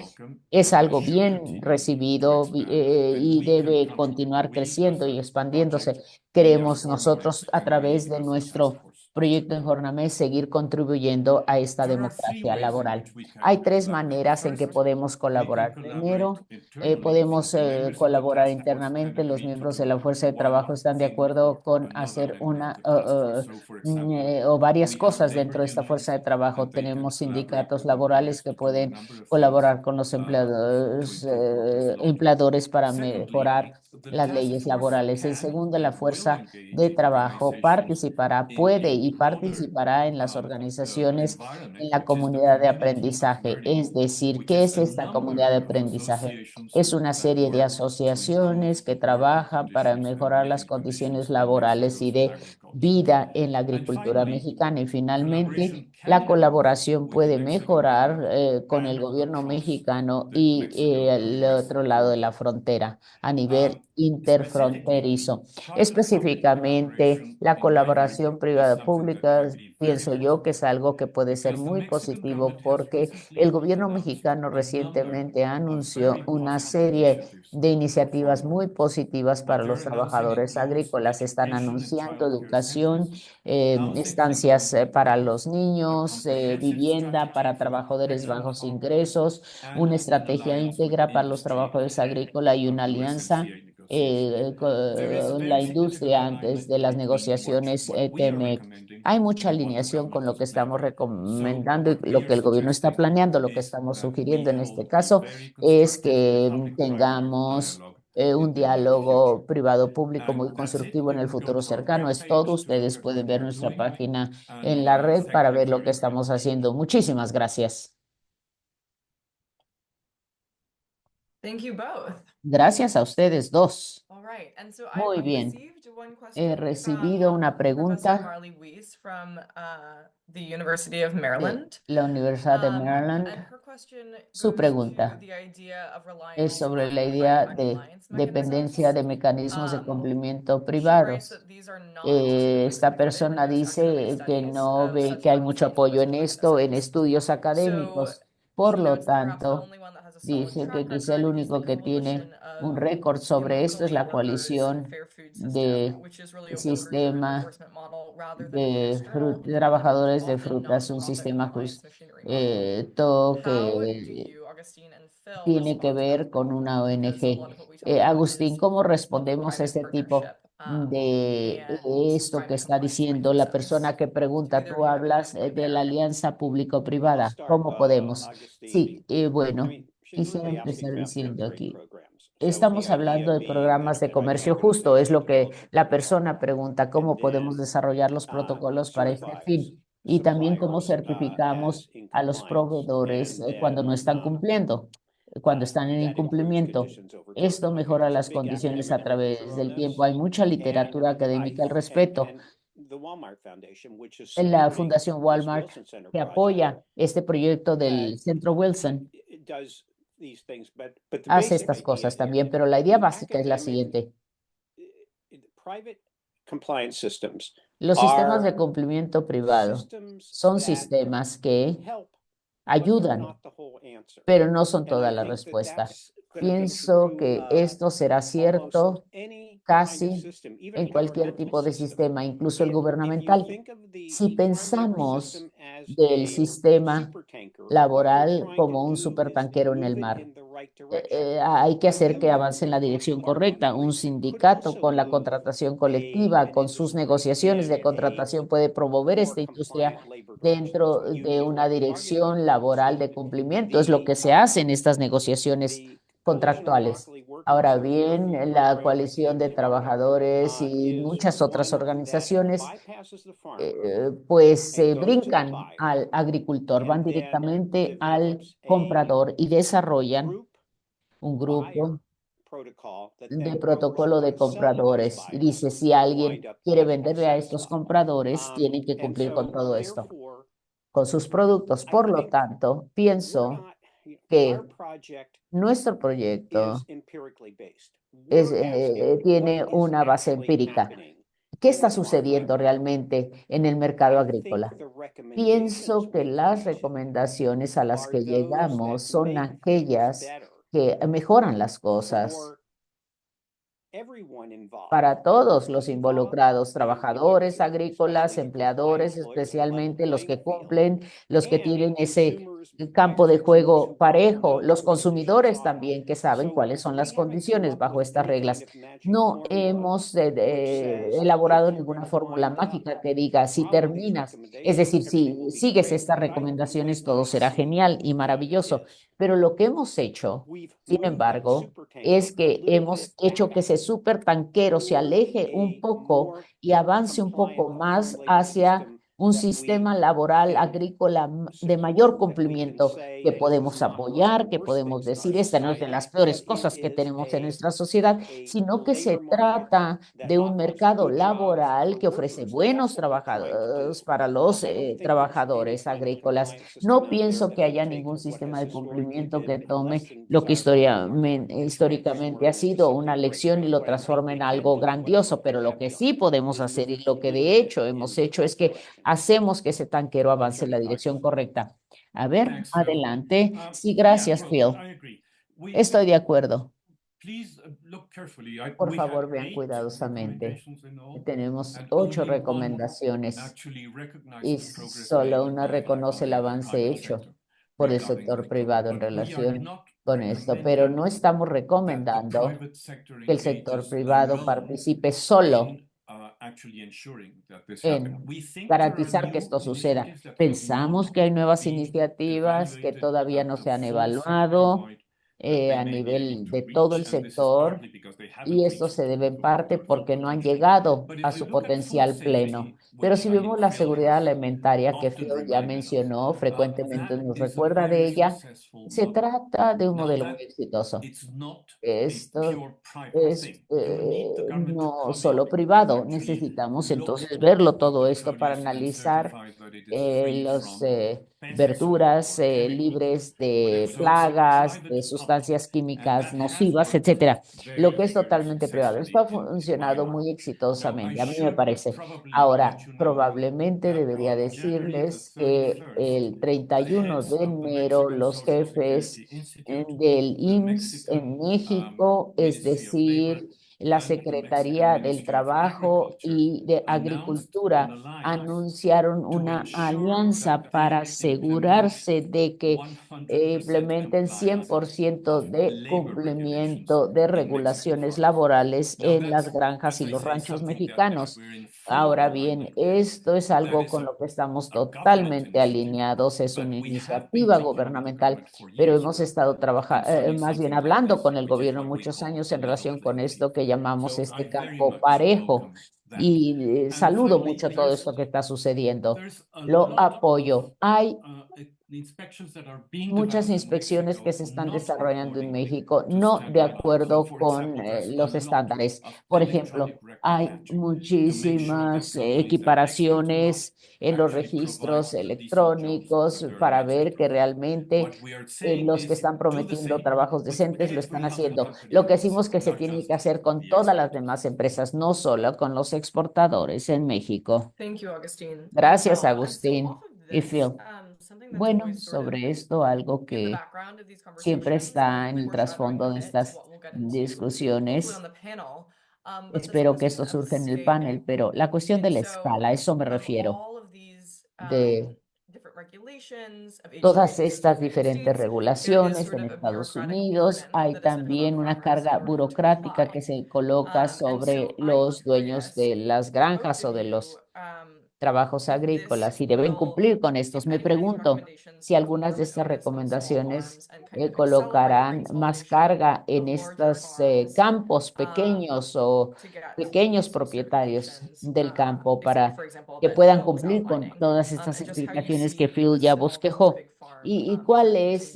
es algo bien recibido y debe continuar creciendo y expandiéndose. Queremos nosotros, a través de nuestro proyecto Inforname, seguir contribuyendo a esta democracia laboral. Hay tres maneras en que podemos colaborar. Primero, podemos colaborar internamente. Los miembros de la fuerza de trabajo están de acuerdo con hacer una o varias cosas dentro de esta fuerza de trabajo. Tenemos sindicatos laborales que pueden colaborar con los empleadores para mejorar las leyes laborales. En segundo, la fuerza de trabajo puede y participará en las organizaciones en la comunidad de aprendizaje. Es decir, ¿qué es esta comunidad de aprendizaje? Es una serie de asociaciones que trabajan para mejorar las condiciones laborales y de vida en la agricultura mexicana. Y finalmente, la colaboración puede mejorar con el gobierno mexicano y el otro lado de la frontera a nivel interfronterizo. Específicamente, la colaboración privada-pública, pienso yo que es algo que puede ser muy positivo porque el gobierno mexicano recientemente anunció una serie de iniciativas muy positivas para los trabajadores agrícolas. Están anunciando educación, estancias para los niños, vivienda para trabajadores bajos ingresos, una estrategia íntegra para los trabajadores agrícolas y una alianza con la industria antes de las negociaciones TEMEC. Hay mucha alineación con lo que estamos recomendando y lo que el gobierno está planeando. Lo que estamos sugiriendo en este caso es que tengamos un diálogo privado-público muy constructivo en el futuro cercano. Es todo. Ustedes pueden ver nuestra página en la red para ver lo que estamos haciendo. Muchísimas gracias. Gracias a ustedes dos. Muy bien. He recibido una pregunta de la Universidad de Maryland. Su pregunta es sobre la idea de dependencia de mecanismos de cumplimiento privados. Esta persona dice que no ve que hay mucho apoyo en esto, en estudios académicos. Por lo tanto, dice que quizá el único que tiene un récord sobre esto es la coalición de sistema de trabajadores de frutas, un sistema justo que tiene que ver con una ONG. Agustín, ¿cómo respondemos a este tipo de esto que está diciendo la persona que pregunta? Tú hablas de la alianza público-privada. ¿Cómo podemos? Sí, bueno, quisiera empezar diciendo aquí. Estamos hablando de programas de comercio justo, es lo que la persona pregunta, ¿cómo podemos desarrollar los protocolos para este fin? Y también cómo certificamos a los proveedores cuando no están cumpliendo, cuando están en incumplimiento. Esto mejora las condiciones a través del tiempo. Hay mucha literatura académica al respecto. En la Fundación Walmart, que apoya este proyecto del Centro Wilson, hace estas cosas también, pero la idea básica es la siguiente. Los sistemas de cumplimiento privado son sistemas que ayudan, pero no son toda la respuesta. Pienso que esto será cierto casi en cualquier tipo de sistema, incluso el gubernamental. Si pensamos del sistema laboral como un supertanquero en el mar, hay que hacer que avance en la dirección correcta. Un sindicato con la contratación colectiva, con sus negociaciones de contratación, puede promover esta industria dentro de una dirección laboral de cumplimiento. Es lo que se hace en estas negociaciones contractuales. Ahora bien, la coalición de trabajadores y muchas otras organizaciones pues brincan al agricultor, van directamente al comprador y desarrollan un grupo de protocolo de compradores. Y dice, si alguien quiere venderle a estos compradores, tienen que cumplir con todo esto, con sus productos. Por lo tanto, pienso que nuestro proyecto tiene una base empírica. ¿qué está sucediendo realmente en el mercado agrícola? Pienso que las recomendaciones a las que llegamos son aquellas que mejoran las cosas para todos los involucrados, trabajadores agrícolas, empleadores, especialmente los que cumplen, los que tienen ese campo de juego parejo, los consumidores también que saben cuáles son las condiciones bajo estas reglas. No hemos elaborado ninguna fórmula mágica que diga si terminas, es decir, si sigues estas recomendaciones, todo será genial y maravilloso. Pero lo que hemos hecho, sin embargo, es que hemos hecho que ese supertanquero se aleje un poco y avance un poco más hacia un sistema laboral agrícola de mayor cumplimiento que podemos apoyar, que podemos decir, esta no es de las peores cosas que tenemos en nuestra sociedad, sino que se trata de un mercado laboral que ofrece buenos trabajadores para los trabajadores agrícolas. No pienso que haya ningún sistema de cumplimiento que tome lo que históricamente ha sido una lección y lo transforme en algo grandioso, pero lo que sí podemos hacer y lo que de hecho hemos hecho es que hacemos que ese tanquero avance en la dirección correcta. A ver, adelante. Sí, gracias, Phil. Estoy de acuerdo. Por favor, vean cuidadosamente. Tenemos 8 recomendaciones y solo una reconoce el avance hecho por el sector privado en relación con esto, pero no estamos recomendando que el sector privado participe solo en garantizar que esto suceda. Pensamos que hay nuevas iniciativas que todavía no se han evaluado a nivel de todo el sector y esto se debe en parte porque no han llegado a su potencial pleno. Pero si vemos la seguridad alimentaria que Phil ya mencionó, frecuentemente nos recuerda de ella, se trata de un modelo muy exitoso. Esto es no solo privado, necesitamos entonces verlo todo esto para analizar las verduras libres de plagas, de sustancias químicas nocivas, etcétera. Lo que es totalmente privado. Esto ha funcionado muy exitosamente, a mí me parece. Ahora, probablemente debería decirles que el 31 de enero los jefes del IMSS en México, es decir, la Secretaría del Trabajo y de Agricultura, anunciaron una alianza para asegurarse de que implementen 100% de cumplimiento de regulaciones laborales en las granjas y los ranchos mexicanos. Ahora bien, esto es algo con lo que estamos totalmente alineados, es una iniciativa gubernamental, pero hemos estado trabajando, más bien hablando con el gobierno muchos años en relación con esto que llamamos este campo parejo. Y saludo mucho todo esto que está sucediendo. Lo apoyo. Hay muchas inspecciones que se están desarrollando en México, no de acuerdo con los estándares. Por ejemplo, hay muchísimas equiparaciones en los registros electrónicos para ver que realmente los que están prometiendo trabajos decentes lo están haciendo. Lo que decimos que se tiene que hacer con todas las demás empresas, no solo con los exportadores en México. Gracias, Agustín y Phil. Bueno, sobre esto, algo que siempre está en el trasfondo de estas discusiones. Espero que esto surja en el panel, pero la cuestión de la escala, a eso me refiero, de todas estas diferentes regulaciones en Estados Unidos. Hay también una carga burocrática que se coloca sobre los dueños de las granjas o de los trabajos agrícolas y deben cumplir con estos. Me pregunto si algunas de estas recomendaciones colocarán más carga en estos campos pequeños o pequeños propietarios del campo para que puedan cumplir con todas estas implicaciones que Phil ya bosquejó. ¿Y cuál es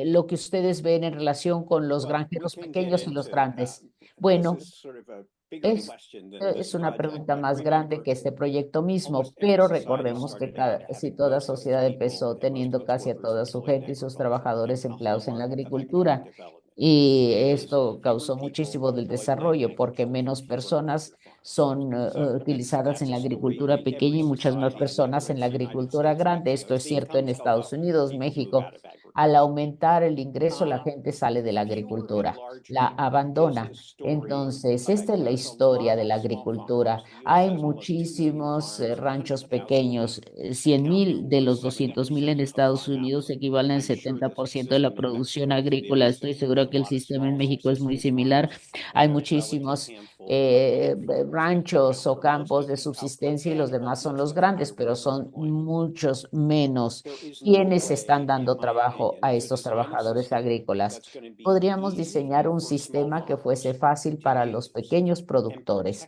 lo que ustedes ven en relación con los granjeros pequeños y los grandes? Bueno, es una pregunta más grande que este proyecto mismo, pero recordemos que si toda sociedad empezó teniendo casi a toda su gente y sus trabajadores empleados en la agricultura, y esto causó muchísimo del desarrollo porque menos personas son utilizadas en la agricultura pequeña y muchas más personas en la agricultura grande. Esto es cierto en Estados Unidos, México. Al aumentar el ingreso, la gente sale de la agricultura, la abandona. Entonces, esta es la historia de la agricultura. Hay muchísimos ranchos pequeños. 100,000 de los 200,000 en Estados Unidos equivalen al 70% de la producción agrícola. Estoy seguro que el sistema en México es muy similar. Hay muchísimos ranchos o campos de subsistencia y los demás son los grandes, pero son muchos menos quienes están dando trabajo a estos trabajadores agrícolas. Podríamos diseñar un sistema que fuese fácil para los pequeños productores,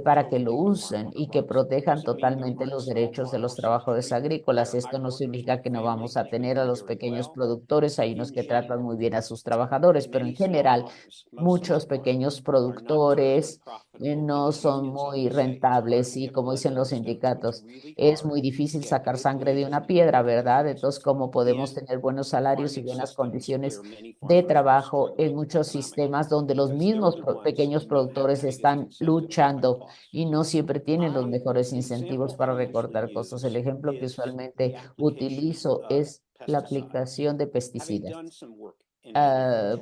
para que lo usen y que protejan totalmente los derechos de los trabajadores agrícolas. Esto no significa que no vamos a tener a los pequeños productores, hay unos que tratan muy bien a sus trabajadores, pero en general muchos pequeños productores no son muy rentables y como dicen los sindicatos, es muy difícil sacar sangre de una piedra, ¿verdad? Entonces, ¿cómo podemos tener buenos salarios y buenas condiciones de trabajo en muchos sistemas donde los mismos pequeños productores están luchando y no siempre tienen los mejores incentivos para recortar costos? El ejemplo que usualmente utilizo es la aplicación de pesticidas.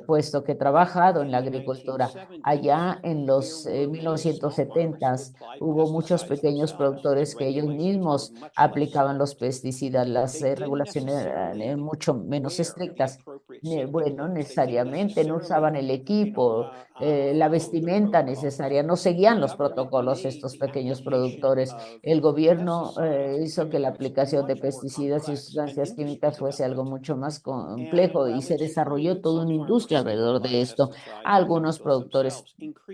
Puesto que he trabajado en la agricultura. Allá en los 1970s hubo muchos pequeños productores que ellos mismos aplicaban los pesticidas. Las regulaciones eran mucho menos estrictas. Bueno, necesariamente no usaban el equipo, la vestimenta necesaria, no seguían los protocolos estos pequeños productores. El gobierno hizo que la aplicación de pesticidas y sustancias químicas fuese algo mucho más complejo y se desarrolló toda una industria alrededor de esto. Algunos productores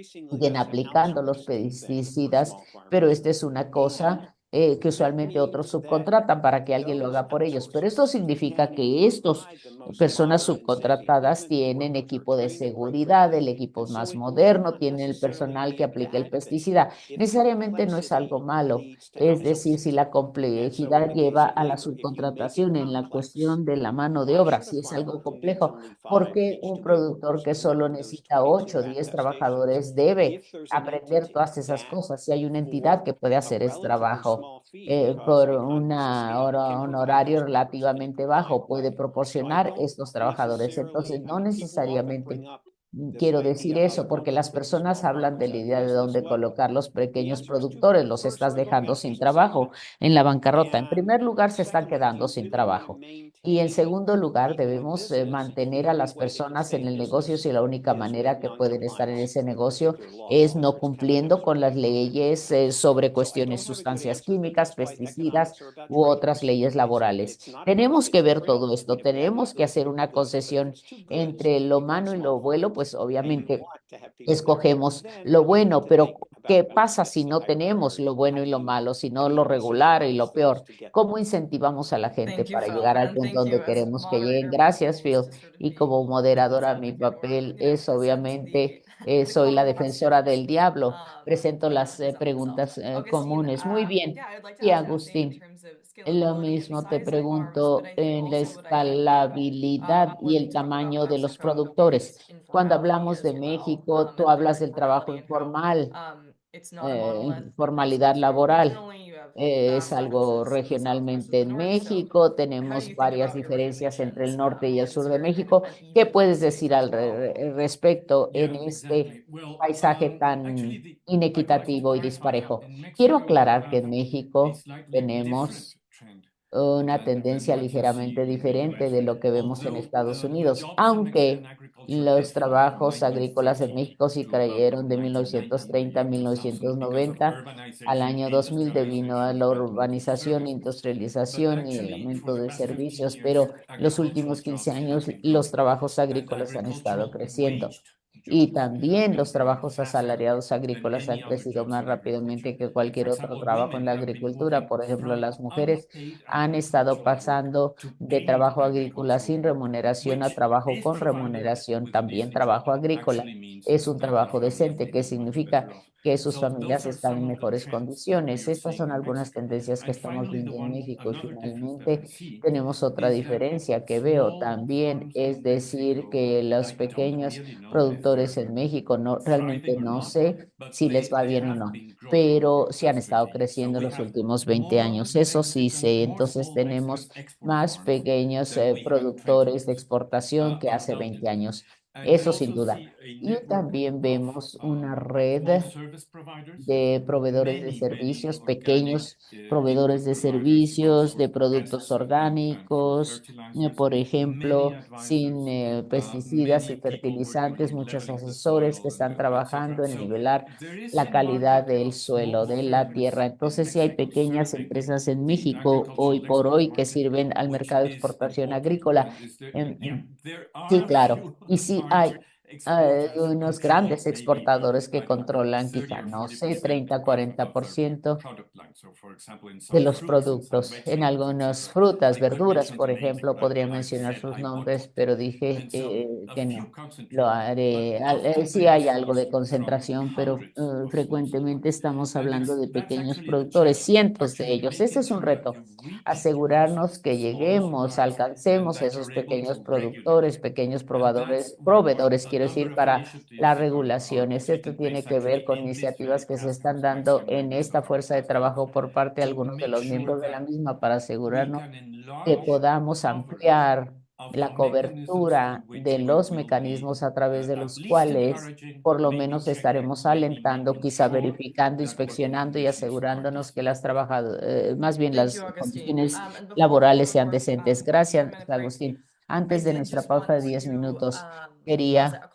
siguen aplicando los pesticidas, pero esta es una cosa que usualmente otros subcontratan para que alguien lo haga por ellos. Pero esto significa que estas personas subcontratadas tienen equipo de seguridad, el equipo es más moderno, tienen el personal que aplica el pesticida. Necesariamente no es algo malo. Es decir, si la complejidad lleva a la subcontratación en la cuestión de la mano de obra, si es algo complejo, porque un productor que solo necesita 8 o 10 trabajadores debe aprender todas esas cosas? Si hay una entidad que puede hacer ese trabajo por un honorario relativamente bajo, puede proporcionar estos trabajadores. Entonces, no necesariamente quiero decir eso, porque las personas hablan de la idea de dónde colocar los pequeños productores, los estás dejando sin trabajo en la bancarrota. En primer lugar, se están quedando sin trabajo. Y en segundo lugar, debemos mantener a las personas en el negocio si la única manera que pueden estar en ese negocio es no cumpliendo con las leyes sobre cuestiones sustancias químicas, pesticidas u otras leyes laborales. Tenemos que ver todo esto, tenemos que hacer una concesión entre lo malo y lo bueno, pues obviamente escogemos lo bueno, pero ¿qué pasa si no tenemos lo bueno y lo malo, sino lo regular y lo peor? ¿Cómo incentivamos a la gente Thank you, para Phil. llegar al And punto thank you donde as queremos que lleguen? moderator for Gracias, allowing Phil. us to sort of Y debate como moderadora, mi instead of papel es presenting obviamente, the soy la common defensora questions. del diablo. Presento And las not just of myself. preguntas Okay, Steve, comunes. Muy bien. yeah, I'd like to Y ask you the same in Agustín. terms of Lo scalability and the mismo te size of farms, but pregunto I think en la also what I'd like escalabilidad y was el to talk about tamaño de los Mexico productores. and Cuando informality hablamos as de well, México, tú and the hablas del trabajo informality and how informal, it's not a monolith as it informalidad is here laboral. regionally. You have Es algo provinces in the south versus regionalmente the en north. So México. how do Tenemos you think varias about your diferencias entre el regulations norte y el sur against de your kind of México. ¿Qué puedes uneven decir states as al well? respecto en Yeah, este exactly. Well, paisaje actually, tan I try to inequitativo y clarify that disparejo? in Quiero Mexico we aclarar que have en a México slightly different tenemos trend una than tendencia what you ligeramente see in the diferente US. de lo que vemos en Although Estados the Unidos, jobs in Mexican aunque agriculture los definitely from trabajos agrícolas en 1930 México sí to about cayeron de 1930 a 1990 to 2000 because of 1990 al urbanization, año 2000 debido a industrialization, la development of urbanización, services. But industrialización y el actually, for aumento the de past 15 servicios, years, pero los agricultural últimos 15 jobs have años been los growing, trabajos and agrícolas han estado agricultural creciendo. waged Y jobs have también been los growing trabajos faster asalariados than agrícolas han any other crecido jobs más of agriculture. rápidamente que For cualquier otro example, trabajo en women la have been agricultura. moving Por ejemplo, from las mujeres unpaid han estado agricultural work pasando to de paid trabajo agrícola agricultural sin work, remuneración a which, trabajo if con provided remuneración, with a también decent trabajo job, agrícola. actually means Es un that the trabajo family is decente que living much better significa off. que sus familias están en mejores condiciones. Estas son algunas tendencias que estamos viendo en México. Y finalmente tenemos otra diferencia que veo también, es decir, que los pequeños productores en México realmente no sé si les va bien o no, pero sí han estado creciendo los últimos 20 años. Eso sí sé. Entonces tenemos más pequeños productores de exportación que hace 20 años. Eso sin duda. Y también vemos una red de proveedores de servicios, pequeños proveedores de servicios, de productos orgánicos, por ejemplo, sin pesticidas y fertilizantes, muchos asesores que están trabajando en nivelar la calidad del suelo, de la tierra. Entonces, sí hay pequeñas empresas en México hoy por hoy que sirven al mercado de exportación agrícola. Sí, claro. Y sí hay unos grandes exportadores que controlan quizá, no sé, 30, 40% de los productos. En algunas frutas, verduras, por ejemplo, podría mencionar sus nombres, pero dije que no. Lo haré. Sí hay algo de concentración, pero frecuentemente estamos hablando de pequeños productores, cientos de ellos. Ese es un reto, asegurarnos que lleguemos, alcancemos esos pequeños productores, pequeños proveedores, quiero decir, para las regulaciones. Esto tiene que ver con iniciativas que se están dando en esta fuerza de trabajo por parte de algunos de los miembros de la misma para asegurarnos que podamos ampliar la cobertura de los mecanismos a través de los cuales por lo menos estaremos alentando, quizá verificando, inspeccionando y asegurándonos que las trabajadoras, más bien las condiciones laborales sean decentes. Gracias, Agustín. Antes de nuestra pausa de 10 minutos, quería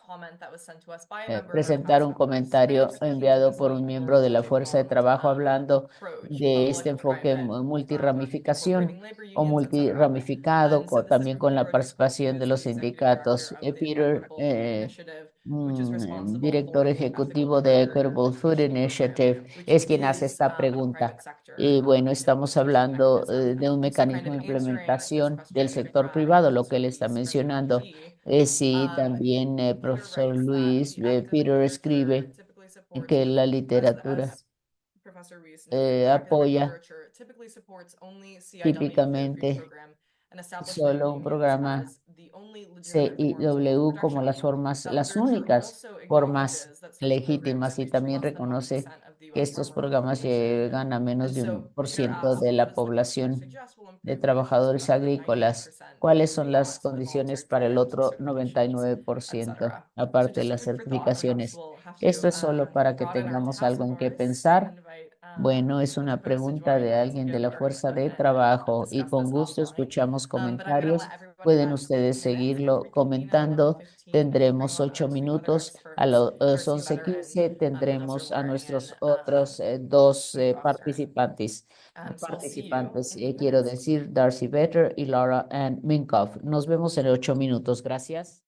presentar un comentario enviado por un miembro de la fuerza de trabajo hablando de este enfoque multiramificación o multiramificado, también con la participación de los sindicatos. Peter, director ejecutivo de Equitable Food Initiative, es quien hace esta pregunta. Y bueno, estamos hablando de un mecanismo de implementación del sector privado, lo que él está mencionando. Sí, también profesor Luis, Peter escribe que la literatura apoya típicamente solo un programa CIW como las formas, las únicas formas legítimas, y también reconoce que estos programas llegan a menos de 1% de la población de trabajadores agrícolas. ¿Cuáles son las condiciones para el otro 99%, aparte de las certificaciones? Esto es solo para que tengamos algo en qué pensar. Bueno, es una pregunta de alguien de la fuerza de trabajo y con gusto escuchamos comentarios. Pueden ustedes seguirlo comentando. Tendremos 8 minutos. A las 11:15 tendremos a nuestros otros dos participantes, quiero decir, Darcy Vetter y Laura Ann Minkoff. Nos vemos en 8 minutos. Gracias.